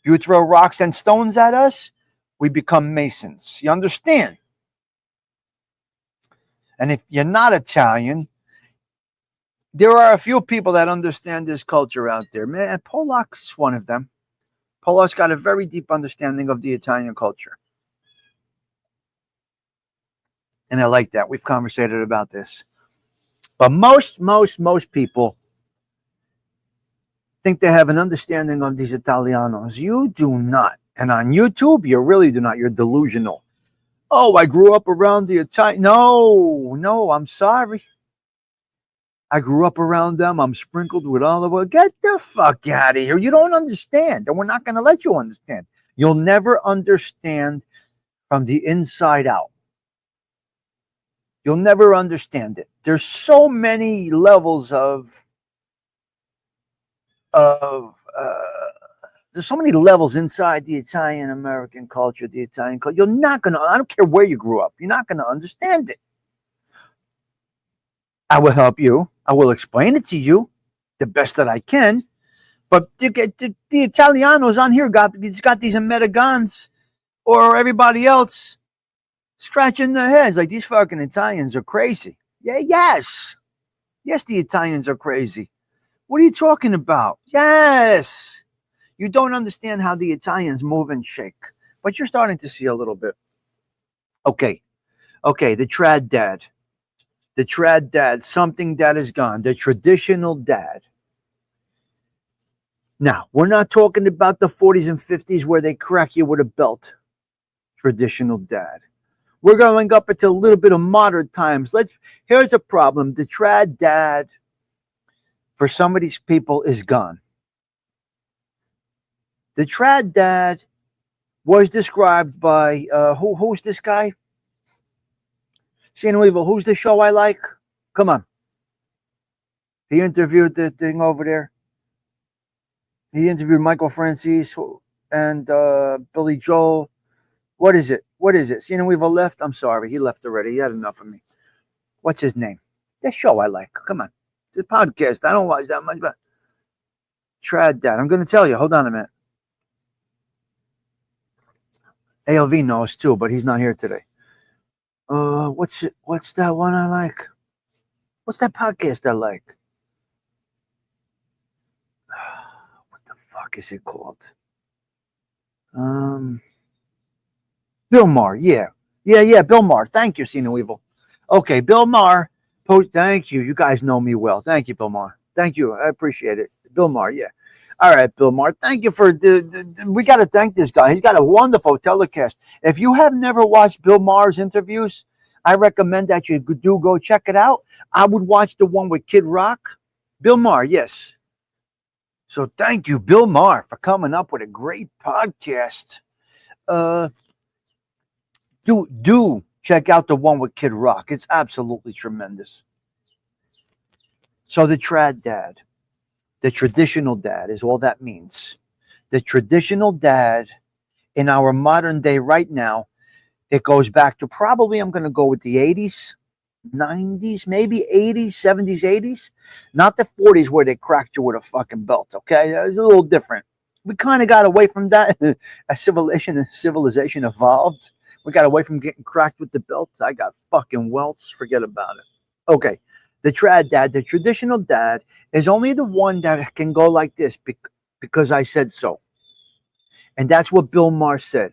You throw rocks and stones at us, we become masons. You understand? And if you're not Italian, there are a few people that understand this culture out there. Man, Polak's one of them. Polak's got a very deep understanding of the Italian culture. And I like that. We've conversated about this. But most people think they have an understanding of these Italianos. You do not. And on YouTube, you really do not. You're delusional. Oh, I grew up around the Italian. No, I'm sorry. I grew up around them. I'm sprinkled with olive oil. Get the fuck out of here. You don't understand. And we're not going to let you understand. You'll never understand from the inside out. You'll never understand it. There's so many levels there's so many levels inside the Italian American culture, the Italian culture. You're not going to, I don't care where you grew up, you're not going to understand it. I will help you. I will explain it to you the best that I can. But the Italianos on here got these Americans or everybody else scratching their heads like these fucking Italians are crazy. Yes, the Italians are crazy. What are you talking about? Yes. You don't understand how the Italians move and shake, but you're starting to see a little bit. Okay, the trad dad, something that is gone, the traditional dad. Now, we're not talking about the 40s and 50s where they crack you with a belt. Traditional dad. We're going up into a little bit of modern times. Here's a problem. The trad dad, for some of these people, is gone. The trad dad was described by, who's this guy? Seeing Evil, who's the show I like? Come on. He interviewed the thing over there. He interviewed Michael Francis and Billy Joel. What is it? Seeing Evil left? I'm sorry. He left already. He had enough of me. What's his name? That show I like. Come on. The podcast. I don't watch that much, but trad dad. I'm going to tell you. Hold on a minute. ALV knows too, but he's not here today. What's that one I like? What's that podcast I like? What the fuck is it called? Bill Maher, yeah, Bill Maher. Thank you, Sino Evil. Okay, Bill Maher. Thank you. You guys know me well. Thank you, Bill Maher. Thank you. I appreciate it. Bill Maher, yeah. All right, Bill Maher. Thank you for we got to thank this guy. He's got a wonderful telecast. If you have never watched Bill Maher's interviews, I recommend that you do go check it out. I would watch the one with Kid Rock. Bill Maher, yes. So thank you, Bill Maher, for coming up with a great podcast. Do check out the one with Kid Rock. It's absolutely tremendous. So the trad dad, the traditional dad is all that means. The traditional dad in our modern day right now, it goes back to probably, I'm going to go with the 80s, 90s, maybe 80s, 70s, 80s. Not the 40s where they cracked you with a fucking belt, okay? It was a little different. We kind of got away from that as civilization evolved. We got away from getting cracked with the belts. I got fucking welts. Forget about it. Okay. The trad dad, the traditional dad, is only the one that can go like this because I said so. And that's what Bill Maher said.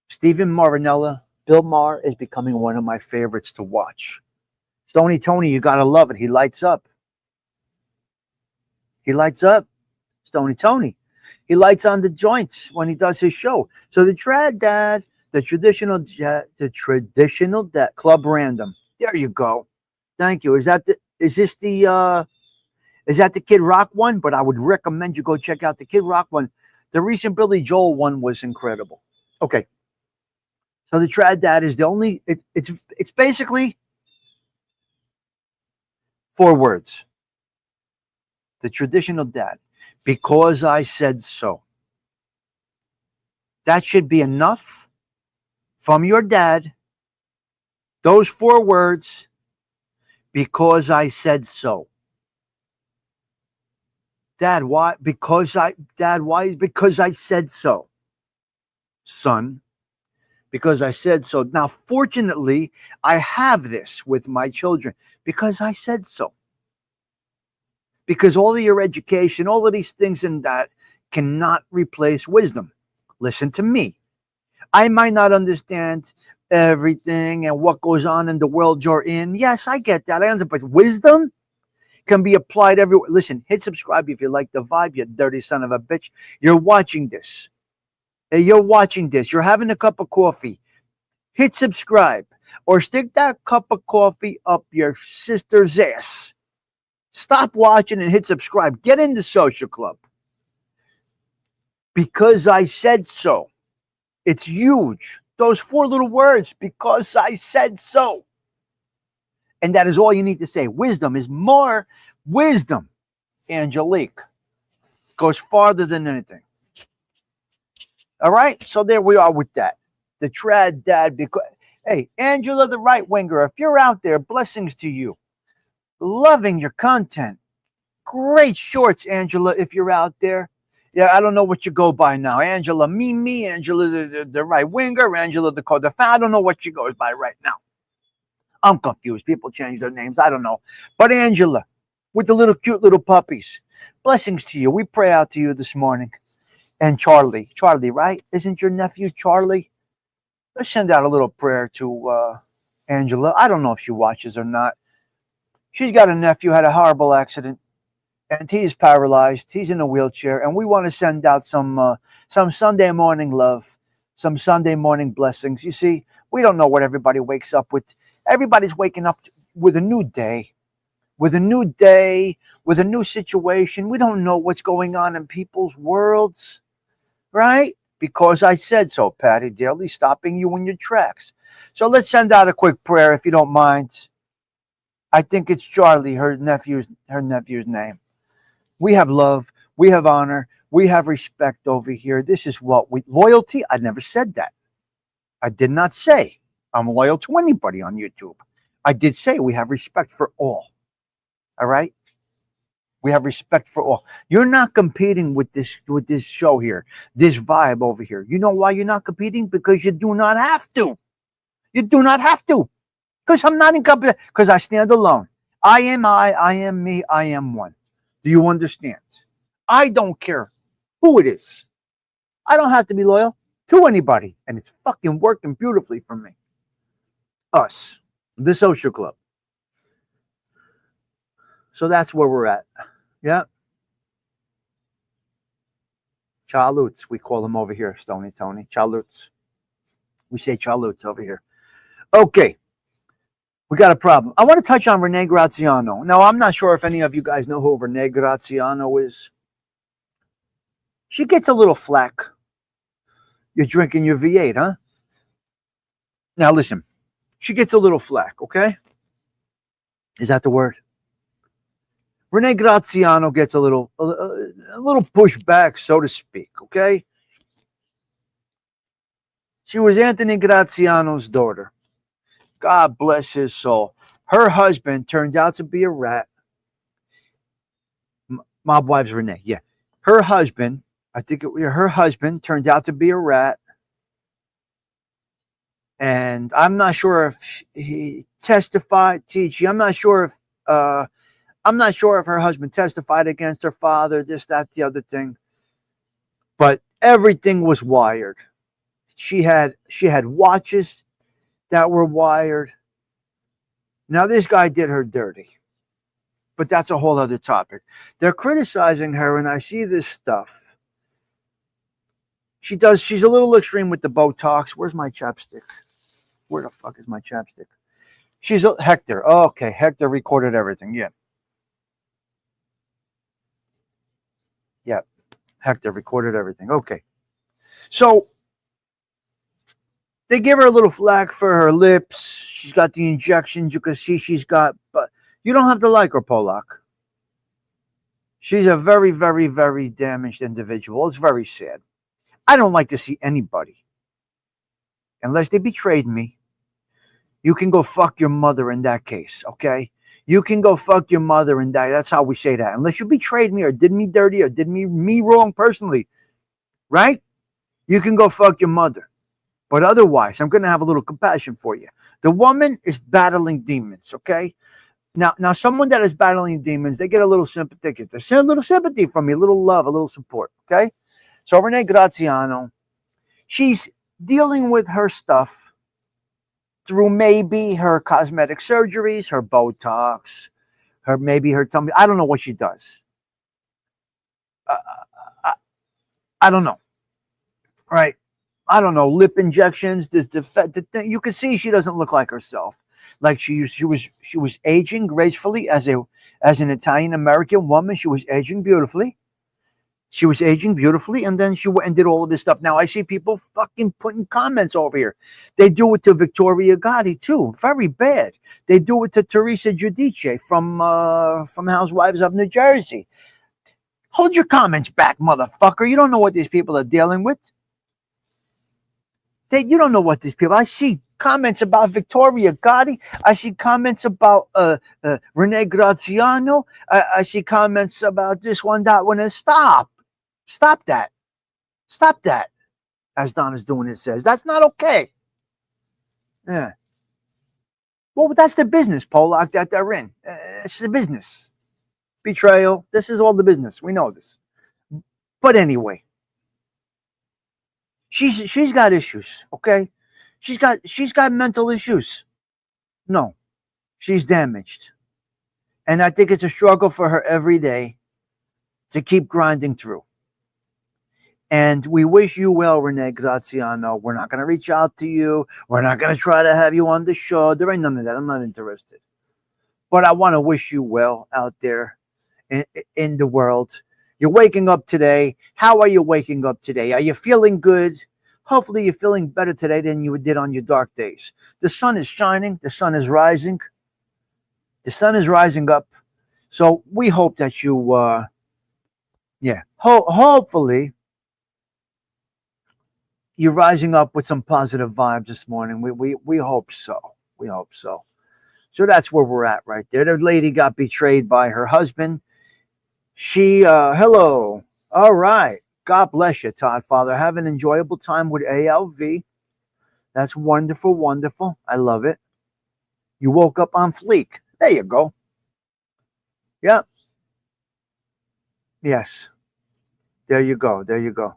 Stephen Marinella, Bill Maher is becoming one of my favorites to watch. Stony Tony, you gotta love it. He lights up. He lights up. Stony Tony. He lights on the joints when he does his show. So the trad dad, the traditional dad, Club Random. There you go. Thank you. Is that the Kid Rock one? But I would recommend you go check out the Kid Rock one. The recent Billy Joel one was incredible. Okay. So the trad dad is the only. It's basically 4 words. The traditional dad, because I said so. That should be enough from your dad. Those 4 words, because I said so. Dad, why? Because I said so. Son, because I said so. Now, fortunately, I have this with my children because I said so. Because all of your education, all of these things and that cannot replace wisdom. Listen to me. I might not understand everything and what goes on in the world you're in. Yes, I get that. I understand. But wisdom can be applied everywhere. Listen, hit subscribe if you like the vibe, you dirty son of a bitch. You're watching this. You're watching this. You're having a cup of coffee. Hit subscribe or stick that cup of coffee up your sister's ass. Stop watching and hit subscribe. Get in the social club. Because I said so. It's huge. Those 4 little words, because I said so. And that is all you need to say. Wisdom is more wisdom. Angelique goes farther than anything. All right? So there we are with that. The trad dad. Because, hey, Angela, the right winger, if you're out there, blessings to you. Loving your content. Great shorts, Angela, if you're out there. Yeah, I don't know what you go by now. Angela Mimi, Angela the right winger, Angela the co-defender. I don't know what she goes by right now. I'm confused. People change their names. I don't know. But Angela, with the little cute little puppies, blessings to you. We pray out to you this morning. And Charlie, right? Isn't your nephew Charlie? Let's send out a little prayer to Angela. I don't know if she watches or not. She's got a nephew, had a horrible accident, and he's paralyzed. He's in a wheelchair, and we want to send out some Sunday morning love, some Sunday morning blessings. You see, we don't know what everybody wakes up with. Everybody's waking up with a new day, with a new situation. We don't know what's going on in people's worlds, right? Because I said so, Patty Daly, stopping you in your tracks. So let's send out a quick prayer, if you don't mind. I think it's Charlie, her nephew's name. We have love, we have honor, we have respect over here. This is what loyalty. I never said that. I did not say I'm loyal to anybody on YouTube. I did say we have respect for all. All right? We have respect for all. You're not competing with this show here, this vibe over here. You know why you're not competing? Because you do not have to. You do not have to. Because I'm not in competition. Because I stand alone. I am me, I am one. Do you understand? I don't care who it is. I don't have to be loyal to anybody. And it's fucking working beautifully for me. Us. The social club. So that's where we're at. Yeah. Chaloots, we call them over here, Stony Tony. Chaloots. We say chaloots over here. Okay. We got a problem. I want to touch on Renee Graziano. Now, I'm not sure if any of you guys know who Renee Graziano is. She gets a little flack. You're drinking your V8, huh? Now listen, she gets a little flack, okay? Is that the word? Renee Graziano gets a little pushback, so to speak, okay? She was Anthony Graziano's daughter. God bless his soul. Her husband turned out to be a rat. My wife's Renee, yeah. Her husband, her husband turned out to be a rat. And I'm not sure if he testified, TG. I'm not sure if her husband testified against her father, this, that, the other thing. But everything was wired. She had watches that were wired. Now this guy did her dirty. But that's a whole other topic. They're criticizing her, and I see this stuff. She's a little extreme with the Botox. Where's my chapstick? Where the fuck is my chapstick? Hector. Oh, okay, Hector recorded everything. Yeah. Yeah. Hector recorded everything. Okay. So they give her a little flack for her lips. She's got the injections. You can see but you don't have to like her, Polak. She's a very, very, very damaged individual. It's very sad. I don't like to see anybody, unless they betrayed me. You can go fuck your mother in that case, okay? You can go fuck your mother and die. That's how we say that. Unless you betrayed me or did me dirty or did me wrong personally, right? You can go fuck your mother. But otherwise, I'm going to have a little compassion for you. The woman is battling demons, okay? Now, someone that is battling demons, they get a little sympathy. They a little sympathy from me, a little love, a little support, okay? So Renee Graziano, she's dealing with her stuff through maybe her cosmetic surgeries, her Botox, maybe her tummy. I don't know what she does. I don't know, right? I don't know, lip injections. You can see she doesn't look like herself. Like she was aging gracefully as an Italian American woman. She was aging beautifully. And then she went and did all of this stuff. Now I see people fucking putting comments over here. They do it to Victoria Gotti too. Very bad. They do it to Teresa Giudice from Housewives of New Jersey. Hold your comments back, motherfucker. You don't know what these people are dealing with. You don't know what these people. I see comments about Victoria Gotti. I see comments about Renee Graziano. I see comments about this one, that one. And stop that. Stop that. As Donna's doing it says. That's not okay. Yeah. Well, that's the business, Polak, that they're in. It's the business. Betrayal. This is all the business. We know this. But anyway. She's got issues, okay? She's got mental issues. No, she's damaged. And I think it's a struggle for her every day to keep grinding through. And we wish you well, Renee Graziano. We're not going to reach out to you. We're not going to try to have you on the show. There ain't none of that. I'm not interested. But I want to wish you well out there in the world. You're waking up today. How are you waking up today? Are you feeling good? Hopefully you're feeling better today than you did on your dark days. The sun is shining. The sun is rising. The sun is rising up. So we hope that you, hopefully you're rising up with some positive vibes this morning. We hope so. We hope so. So that's where we're at right there. The lady got betrayed by her husband. Hello. All right. God bless you, Todd Father. Have an enjoyable time with ALV. That's wonderful, wonderful. I love it. You woke up on fleek. There you go. Yep. Yes. There you go. There you go.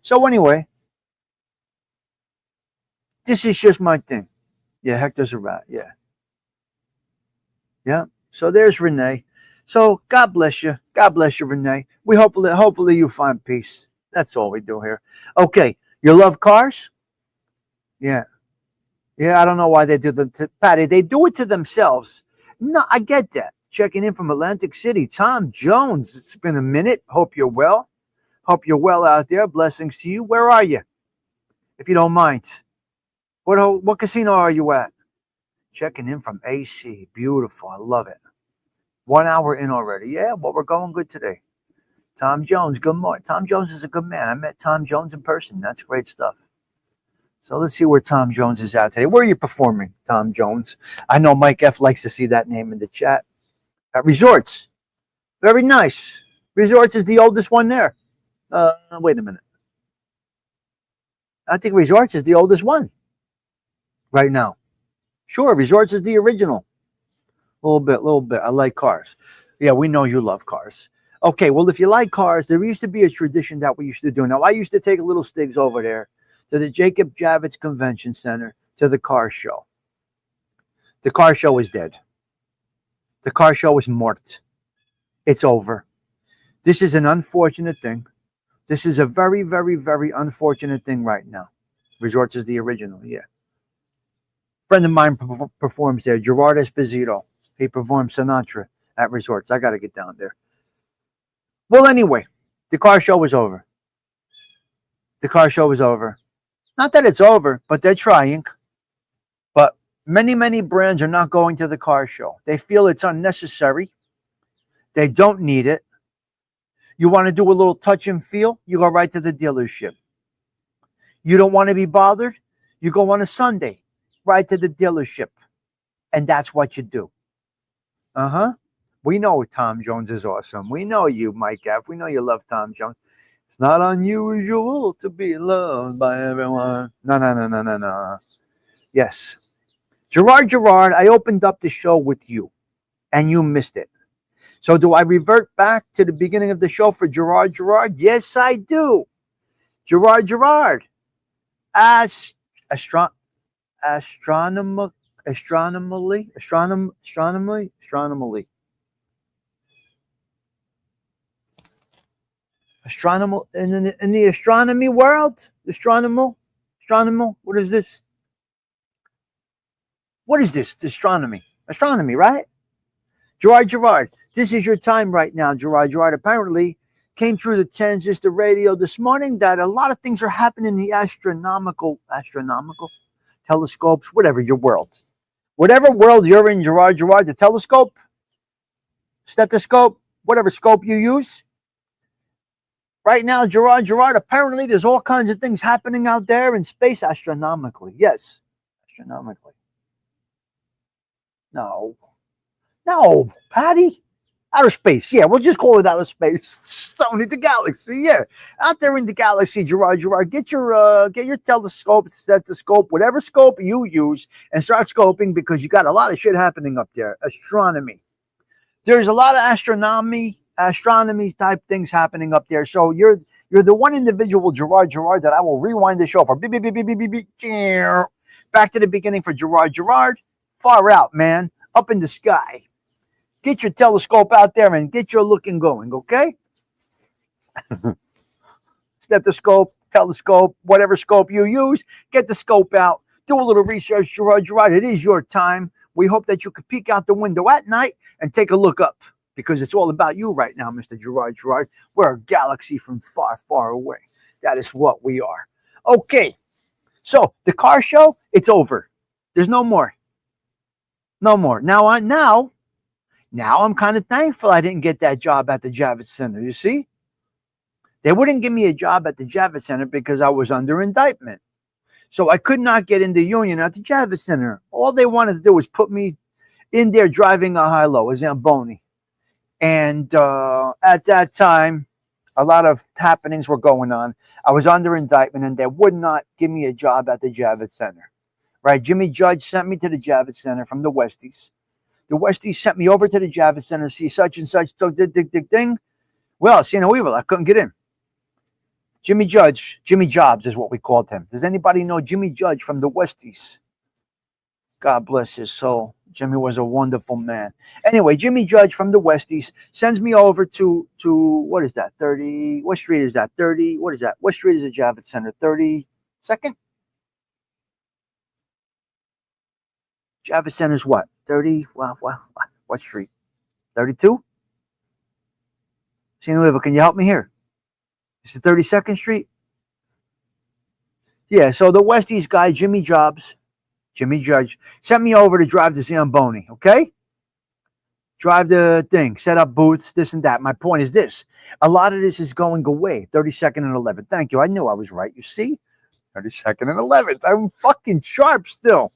So anyway, this is just my thing. Yeah, Hector's a rat. Yeah. Yeah. So there's Renee. So God bless you. God bless you, Renee. We hopefully you find peace. That's all we do here. Okay. You love cars? Yeah. Yeah, I don't know why they do them to Patty. They do it to themselves. No, I get that. Checking in from Atlantic City. Tom Jones. It's been a minute. Hope you're well. Hope you're well out there. Blessings to you. Where are you? If you don't mind. What casino are you at? Checking in from AC. Beautiful. I love it. 1 hour in already. Yeah, well, we're going good today. Tom Jones, good morning. Tom Jones is a good man. I met Tom Jones in person. That's great stuff. So let's see where Tom Jones is at today. Where are you performing, Tom Jones? I know Mike F likes to see that name in the chat. At Resorts. Very nice. Resorts is the oldest one there. Wait a minute. I think Resorts is the oldest one right now. Sure, Resorts is the original. A little bit. I like cars. Yeah, we know you love cars. Okay, well, if you like cars, there used to be a tradition that we used to do. Now, I used to take a little Stigs over there to the Jacob Javits Convention Center to the car show. The car show is dead. The car show is mort. It's over. This is an unfortunate thing. This is a very, very, very unfortunate thing right now. Resorts is the original, yeah. Friend of mine performs there, Gerard Esposito. He performed Sinatra at Resorts. I got to get down there. Well, anyway, the car show is over. The car show is over. Not that it's over, but they're trying. But many, many brands are not going to the car show. They feel it's unnecessary. They don't need it. You want to do a little touch and feel? You go right to the dealership. You don't want to be bothered? You go on a Sunday, right to the dealership. And that's what you do. We know Tom Jones is awesome. We know you, Mike F. We know you love Tom Jones. It's not unusual to be loved by everyone. No. Yes. Gerard, I opened up the show with you, and you missed it. So do I revert back to the beginning of the show for Gerard? Yes, I do. Gerard. Astronomically. Astronomical in the astronomy world. Astronomical. What is this? What is this? Astronomy, right? Gerard. This is your time right now, Gerard. Apparently came through the transistor radio this morning that a lot of things are happening in the astronomical telescopes, whatever your world. Whatever world you're in, Gerard, the telescope, stethoscope, whatever scope you use. Right now, Gerard, apparently there's all kinds of things happening out there in space astronomically. Yes, astronomically. No, Patty. Outer space. Yeah, we'll just call it outer space. Sony the galaxy. Yeah, out there in the galaxy, Gerard. Get your telescope, stethoscope, whatever scope you use, and start scoping because you got a lot of shit happening up there. Astronomy. There's a lot of astronomy type things happening up there. So you're the one individual, Gerard, that I will rewind the show for. Back to the beginning for Gerard. Far out, man. Up in the sky. Get your telescope out there and get your looking going, okay? Stethoscope, telescope, whatever scope you use, get the scope out. Do a little research, Gerard. It is your time. We hope that you can peek out the window at night and take a look up because it's all about you right now, Mr. Gerard. We're a galaxy from far, far away. That is what we are. Okay, so the car show, it's over. There's no more. Now I'm kind of thankful I didn't get that job at the Javits Center. You see? They wouldn't give me a job at the Javits Center because I was under indictment. So I could not get in the union at the Javits Center. All they wanted to do was put me in there driving a high-low, a Zamboni. And at that time, a lot of happenings were going on. I was under indictment, and they would not give me a job at the Javits Center. Right? Jimmy Judge sent me to the Javits Center from the Westies. The Westies sent me over to the Javits Center to see such and such, ding. Well, see no evil. I couldn't get in. Jimmy Jobs is what we called him. Does anybody know Jimmy Judge from the Westies? God bless his soul. Jimmy was a wonderful man. Anyway, Jimmy Judge from the Westies sends me over to what is that? 30. What street is that? 30. What is that? What street is the Javits Center? 32nd? Javits Center's what? 30. What street? 32? Can you help me here? Is it 32nd Street? Yeah, so the West East guy, Jimmy Judge, sent me over to drive the Zamboni, okay? Drive the thing, set up booths, this and that. My point is this. A lot of this is going away. 32nd and 11th. Thank you. I knew I was right. You see? 32nd and 11th. I'm fucking sharp still.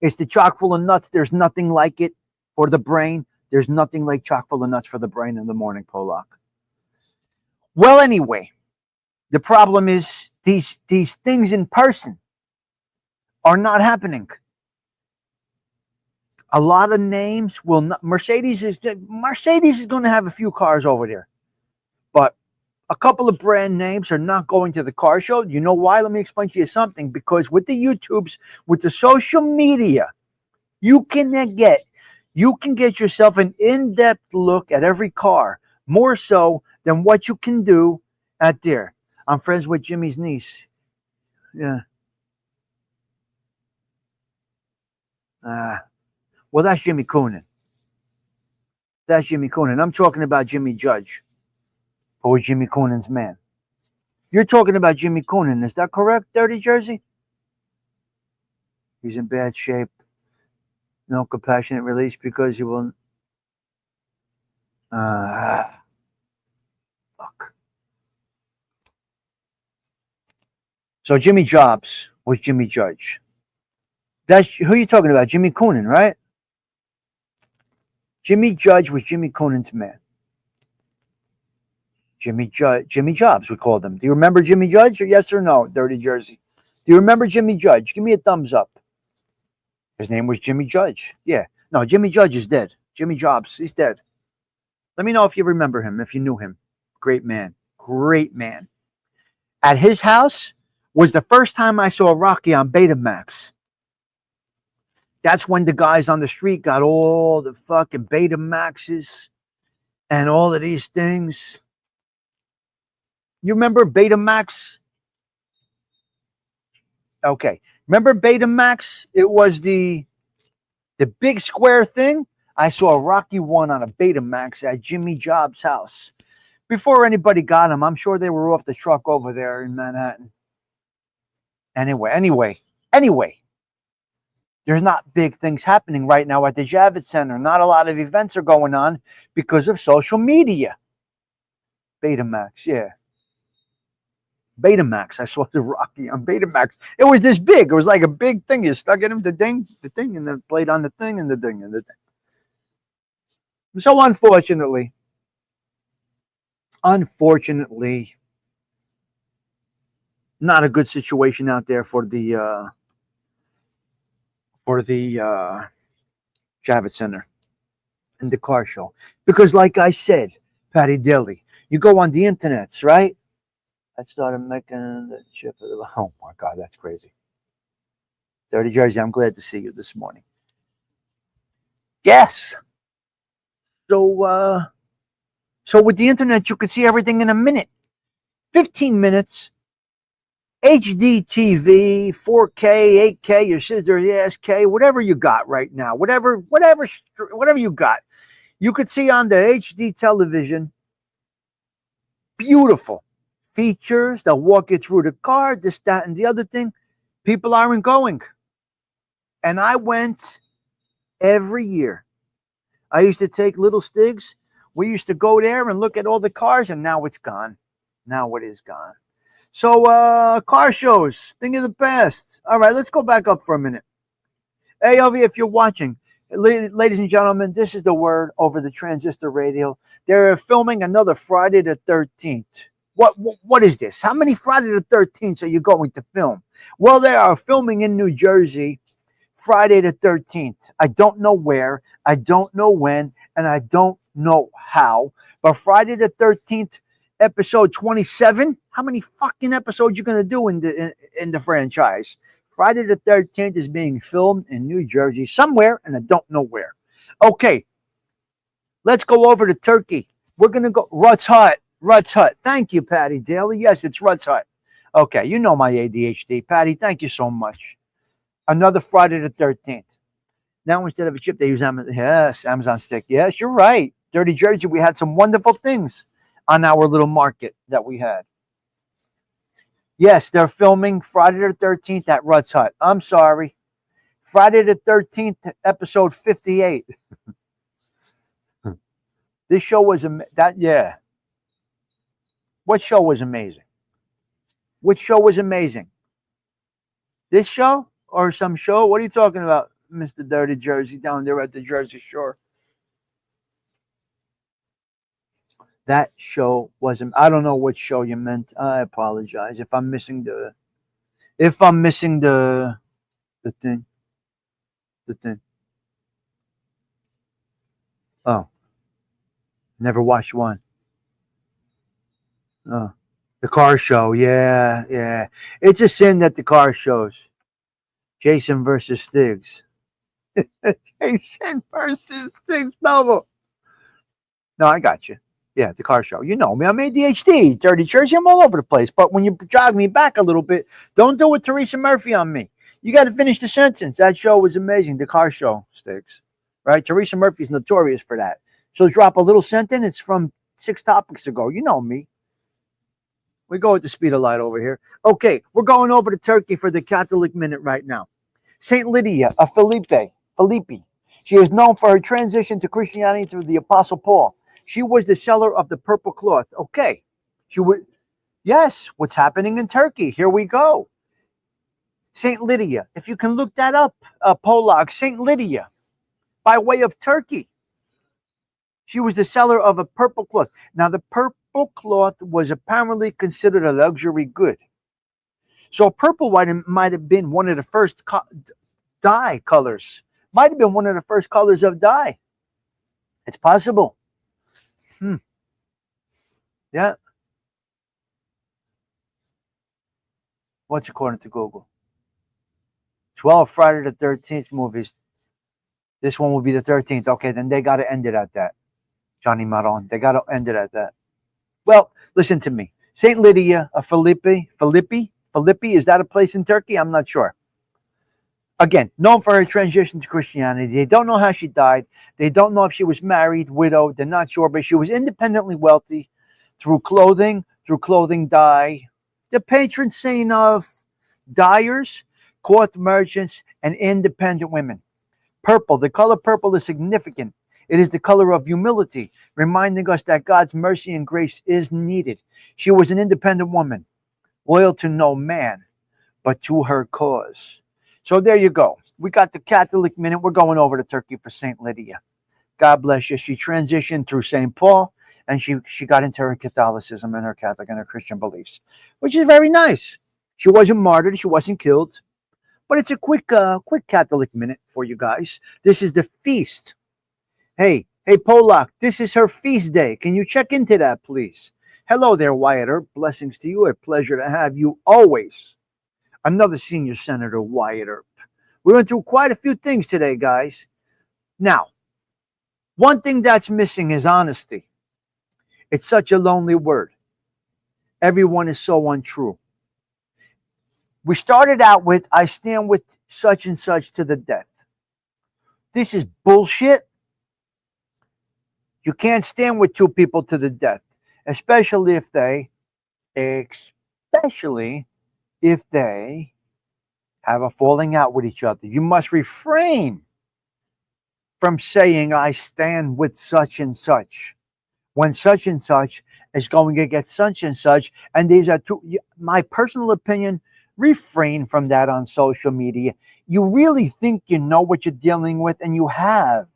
It's the chock full of nuts. There's nothing like it for the brain. There's nothing like chock full of nuts for the brain in the morning, Polak. Well, anyway, the problem is these things in person are not happening. A lot of names will not. Mercedes is going to have a few cars over there, but a couple of brand names are not going to the car show. You know why? Let me explain to you something. Because with the YouTubes, with the social media, you can get yourself an in-depth look at every car, more so than what you can do at there. I'm friends with Jimmy's niece. Yeah. Well, that's Jimmy Coonan. That's Jimmy Coonan. I'm talking about Jimmy Judge, who was Jimmy Coonan's man. You're talking about Jimmy Coonan. Is that correct, Dirty Jersey? He's in bad shape. No compassionate release because he will. Fuck. So Jimmy Jobs was Jimmy Judge. That's who you're talking about, Jimmy Coonan, right? Jimmy Judge was Jimmy Coonan's man. Jimmy Jobs, we called him. Do you remember Jimmy Judge? Or yes or no, Dirty Jersey? Do you remember Jimmy Judge? Give me a thumbs up. His name was Jimmy Judge. Yeah. No, Jimmy Judge is dead. Jimmy Jobs, he's dead. Let me know if you remember him, if you knew him. Great man. Great man. At his house was the first time I saw Rocky on Betamax. That's when the guys on the street got all the fucking Betamaxes and all of these things. You remember Betamax? Okay. Remember Betamax? It was the big square thing. I saw Rocky 1 on a Betamax at Jimmy Jobs' house. Before anybody got him, I'm sure they were off the truck over there in Manhattan. Anyway. There's not big things happening right now at the Javits Center. Not a lot of events are going on because of social media. Betamax, yeah. Betamax. I saw the Rocky on Betamax. It was this big. It was like a big thing. You stuck in him, the thing, and then played on the thing, and the thing, and the thing. So unfortunately, not a good situation out there for the Javits Center and the car show. Because like I said, Patty Dilly, you go on the internets, right? I started making the chip. Oh my God, that's crazy. Dirty Jersey, I'm glad to see you this morning. Yes. So with the internet, you could see everything in a minute. 15 minutes. HD TV, 4K, 8K, your scissor, SK, whatever you got right now, whatever you got, you could see on the HD television. Beautiful features. They'll walk you through the car, this, that, and the other thing. People aren't going, and I went every year. I used to take little Stigs. We used to go there and look at all the cars, and now it's gone. Now it is gone. So, car shows, thing of the past. All right, let's go back up for a minute. Hey, Ovi, if you're watching, ladies and gentlemen, this is the word over the transistor radio. They're filming another Friday the 13th. What is this? How many Friday the 13th are you going to film? Well, they are filming in New Jersey Friday the 13th. I don't know where, I don't know when, and I don't know how. But Friday the 13th, episode 27. How many fucking episodes you gonna do in the franchise? Friday the 13th is being filmed in New Jersey somewhere, and I don't know where. Okay, let's go over to Turkey. We're gonna go Rutt's Hut. Thank you, Patty Daly. Yes, it's Rutt's Hut. Okay, you know my ADHD, Patty. Thank you so much. Another Friday the 13th. Now instead of a chip, they use Amazon. Yes, Amazon stick. Yes, you're right. Dirty Jersey. We had some wonderful things on our little market that we had. Yes, they're filming Friday the 13th at Rudd's Hut. I'm sorry. Friday the 13th, episode 58. This show was yeah. What show was amazing? Which show was amazing? This show or some show? What are you talking about, Mr. Dirty Jersey down there at the Jersey Shore? That show wasn't. I don't know what show you meant. I apologize if I'm missing the. If I'm missing the thing, the thing. Oh, never watched one. Oh, the car show. Yeah, yeah. It's a sin that the car shows. Jason versus Stigs. Jason versus Stigs. Melville. No, I got you. Yeah, the car show. You know me. I'm ADHD, Dirty Jersey. I'm all over the place. But when you jog me back a little bit, don't do it Teresa Murphy on me. You got to finish the sentence. That show was amazing. The car show, Sticks. Right? Teresa Murphy's notorious for that. She'll drop a little sentence. It's from 6 topics ago. You know me. We go at the speed of light over here. Okay, we're going over to Turkey for the Catholic Minute right now. Saint Lydia of Philippi. She is known for her transition to Christianity through the Apostle Paul. She was the seller of the purple cloth. Okay. She would. Yes, what's happening in Turkey? Here we go. Saint Lydia. If you can look that up, Polak. Saint Lydia, by way of Turkey. She was the seller of a purple cloth. Now, the purple cloth was apparently considered a luxury good. So, purple white might have been one of the first dye colors. Might have been one of the first colors of dye. It's possible. Yeah. What's according to Google? 12 Friday the 13th movies. This one will be the 13th. Okay, then they got to end it at that. Johnny Maron. They got to end it at that. Well, listen to me. St. Lydia of Philippi, is that a place in Turkey? I'm not sure. Again, known for her transition to Christianity. They don't know how she died. They don't know if she was married, widowed. They're not sure, but she was independently wealthy through clothing dye. The patron saint of dyers, cloth merchants, and independent women. Purple, the color purple is significant. It is the color of humility, reminding us that God's mercy and grace is needed. She was an independent woman, loyal to no man, but to her cause. So there you go. We got the Catholic Minute. We're going over to Turkey for St. Lydia. God bless you. She transitioned through St. Paul, and she got into her Catholicism and her Catholic and her Christian beliefs, which is very nice. She wasn't martyred. She wasn't killed. But it's a quick Catholic Minute for you guys. This is the feast. Hey, Polak, this is her feast day. Can you check into that, please? Hello there, Wyatt Earp. Blessings to you. A pleasure to have you always. Another senior senator, Wyatt Earp. We went through quite a few things today, guys. Now, one thing that's missing is honesty. It's such a lonely word. Everyone is so untrue. We started out with, I stand with such and such to the death. This is bullshit. You can't stand with two people to the death, especially if they have a falling out with each other. You must refrain from saying, I stand with such and such, when such and such is going to get such and such. And these are two, my personal opinion, refrain from that on social media. You really think you know what you're dealing with, and you have.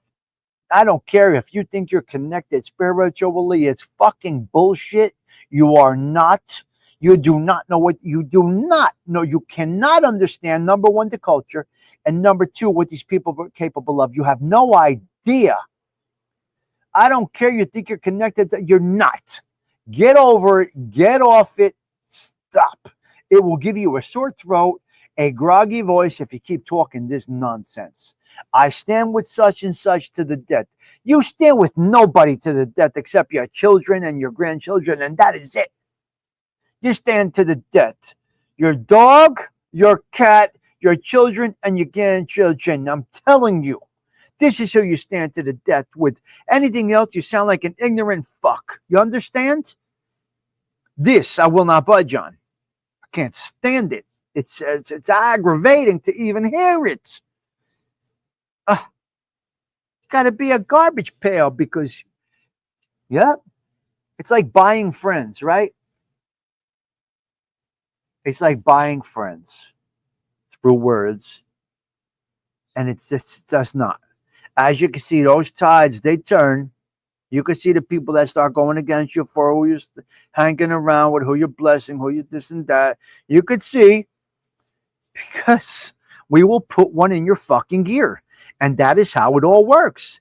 I don't care if you think you're connected spiritually. It's fucking bullshit. You are not. You do not know what you do not know. You cannot understand, number one, the culture, and number two, what these people are capable of. You have no idea. I don't care. You think you're connected. You're not. Get over it. Get off it. Stop. It will give you a sore throat, a groggy voice if you keep talking this nonsense. I stand with such and such to the death. You stand with nobody to the death except your children and your grandchildren, and that is it. You stand to the death. Your dog, your cat, your children, and your grandchildren. I'm telling you, this is who you stand to the death with. Anything else, you sound like an ignorant fuck. You understand? This I will not budge on. Can't stand it. It's aggravating to even hear it. Got to be a garbage pail because, yeah, it's like buying friends, right? It's like buying friends through words, and it's just not. As you can see, those tides they turn. You can see the people that start going against you for who you're hanging around with, who you're blessing, who you this and that. You could see because we will put one in your fucking gear, and that is how it all works.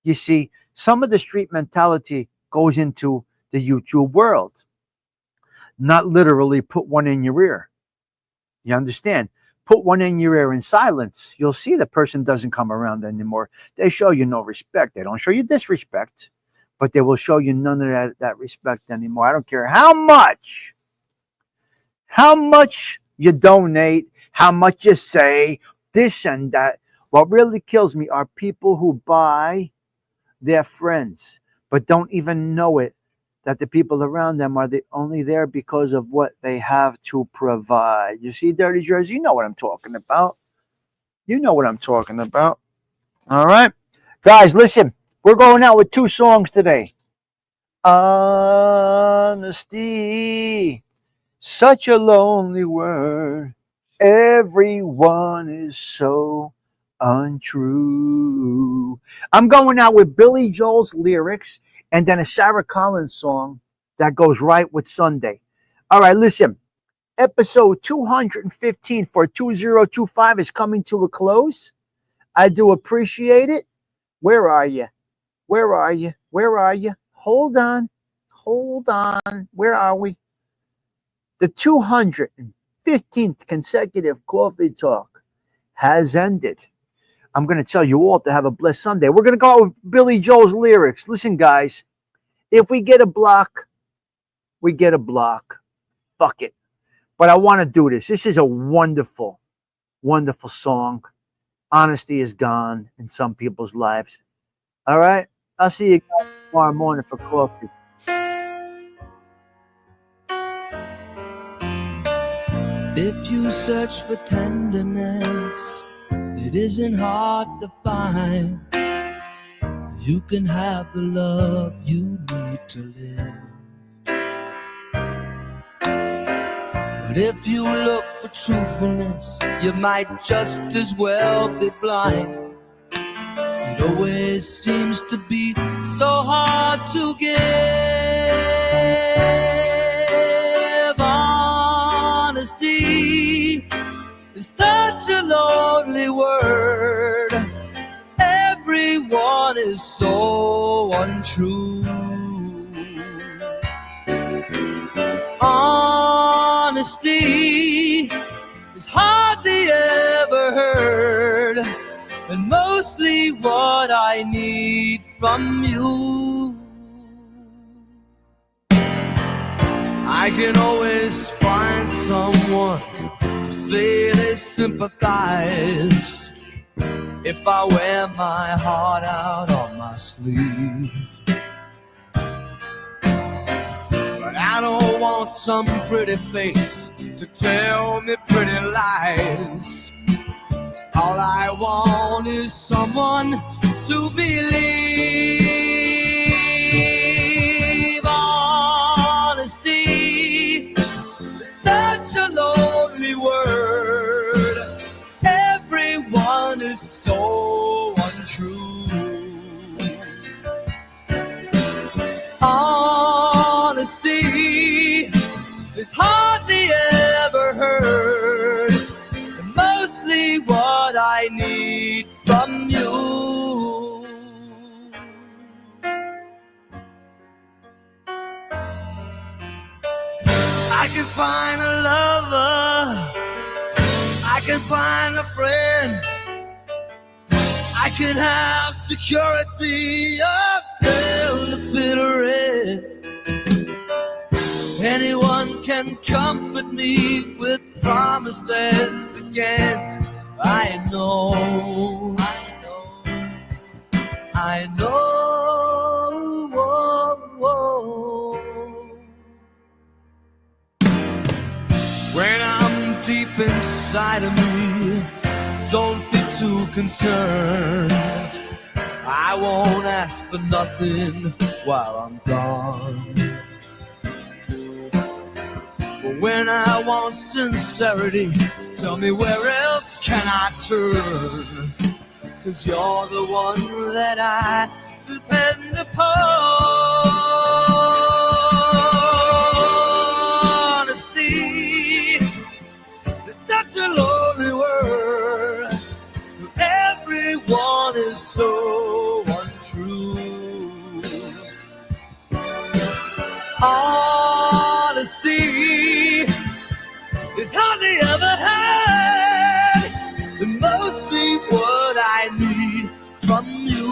You see, some of the street mentality goes into the YouTube world, not literally put one in your ear. You understand? Put one in your ear in silence. You'll see the person doesn't come around anymore. They show you no respect. They don't show you disrespect, but they will show you none of that respect anymore. I don't care how much you donate, how much you say, this and that. What really kills me are people who buy their friends, but don't even know it, that the people around them are only there because of what they have to provide. You see, Dirty Jersey, you know what I'm talking about. You know what I'm talking about. All right. Guys, listen, we're going out with 2 songs today. Honesty, such a lonely word. Everyone is so untrue. I'm going out with Billy Joel's lyrics and then a Sarah Collins song that goes right with Sunday. All right, listen. Episode 215 for 2025 is coming to a close. I do appreciate it. Where are you? Where are you? Where are you? Hold on. Hold on. Where are we? The 215th consecutive Coffee Talk has ended. I'm going to tell you all to have a blessed Sunday. We're going to go out with Billy Joel's lyrics. Listen, guys, if we get a block, we get a block. Fuck it. But I want to do this. This is a wonderful, wonderful song. Honesty is gone in some people's lives. All right? I'll see you guys tomorrow morning for coffee. If you search for tenderness, it isn't hard to find. You can have the love you need to live. But if you look for truthfulness, you might just as well be blind. It always seems to be so hard to give. Honesty is such a lonely word. Everyone is so untrue. Honesty is hardly ever heard, and mostly what I need from you. I can always find someone to say they sympathize if I wear my heart out on my sleeve. But I don't want some pretty face to tell me pretty lies. All I want is someone to believe. Honesty is such a lonely word. Everyone is so untrue. Honesty is hardly ever heard, and mostly what I need from you. I can find a lover, I can find a friend, I can have security up till the bitter end. Anyone can comfort me with promises again. I know. deep inside of me. Don't be too concerned. I won't ask for nothing while I'm gone. But when I want sincerity, tell me where else can I turn? 'Cause you're the one that I depend upon. Honesty is such a lonely world. Everyone is so untrue. Honesty is hardly ever had, and mostly what I need from you.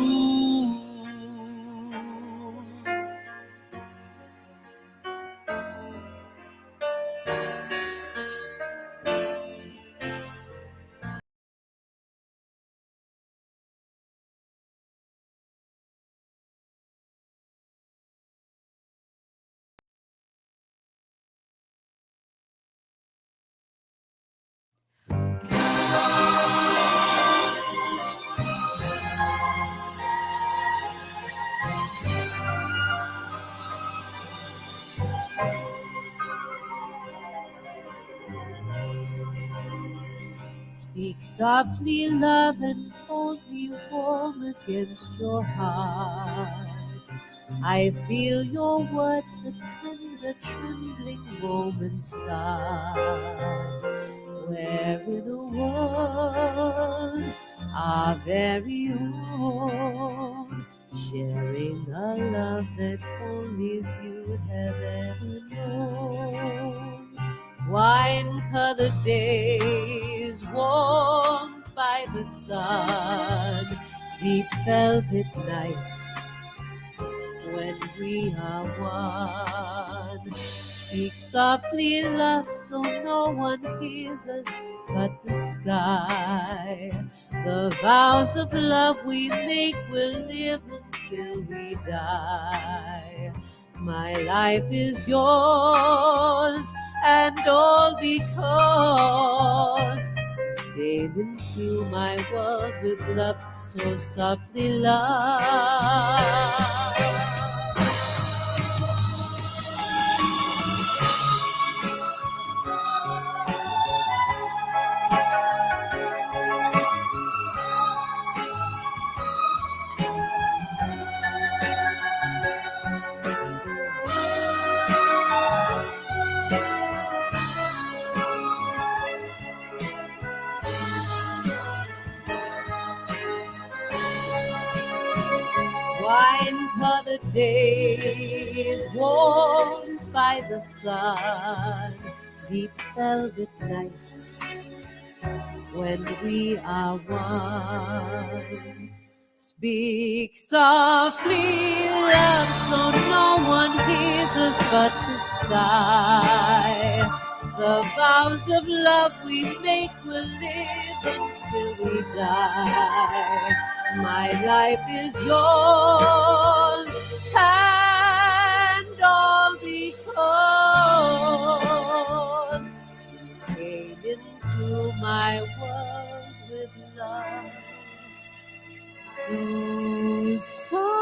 Speak softly, love, and hold me warm against your heart. I feel your words, the tender, trembling moments start. We're in a world, our very own, sharing a love that only you have ever known. Wine-colored days warmed by the sun, deep velvet nights when we are one. Speak softly, love, so no one hears us but the sky. The vows of love we make will live until we die. My life is yours, and all because you came into my world with love so softly, love. Wine-colored days warmed by the sun, deep velvet nights when we are one. Speak softly, love, so no one hears us but the sky. The vows of love we make will live until we die. My life is yours, and all because you came into my world with love so softly.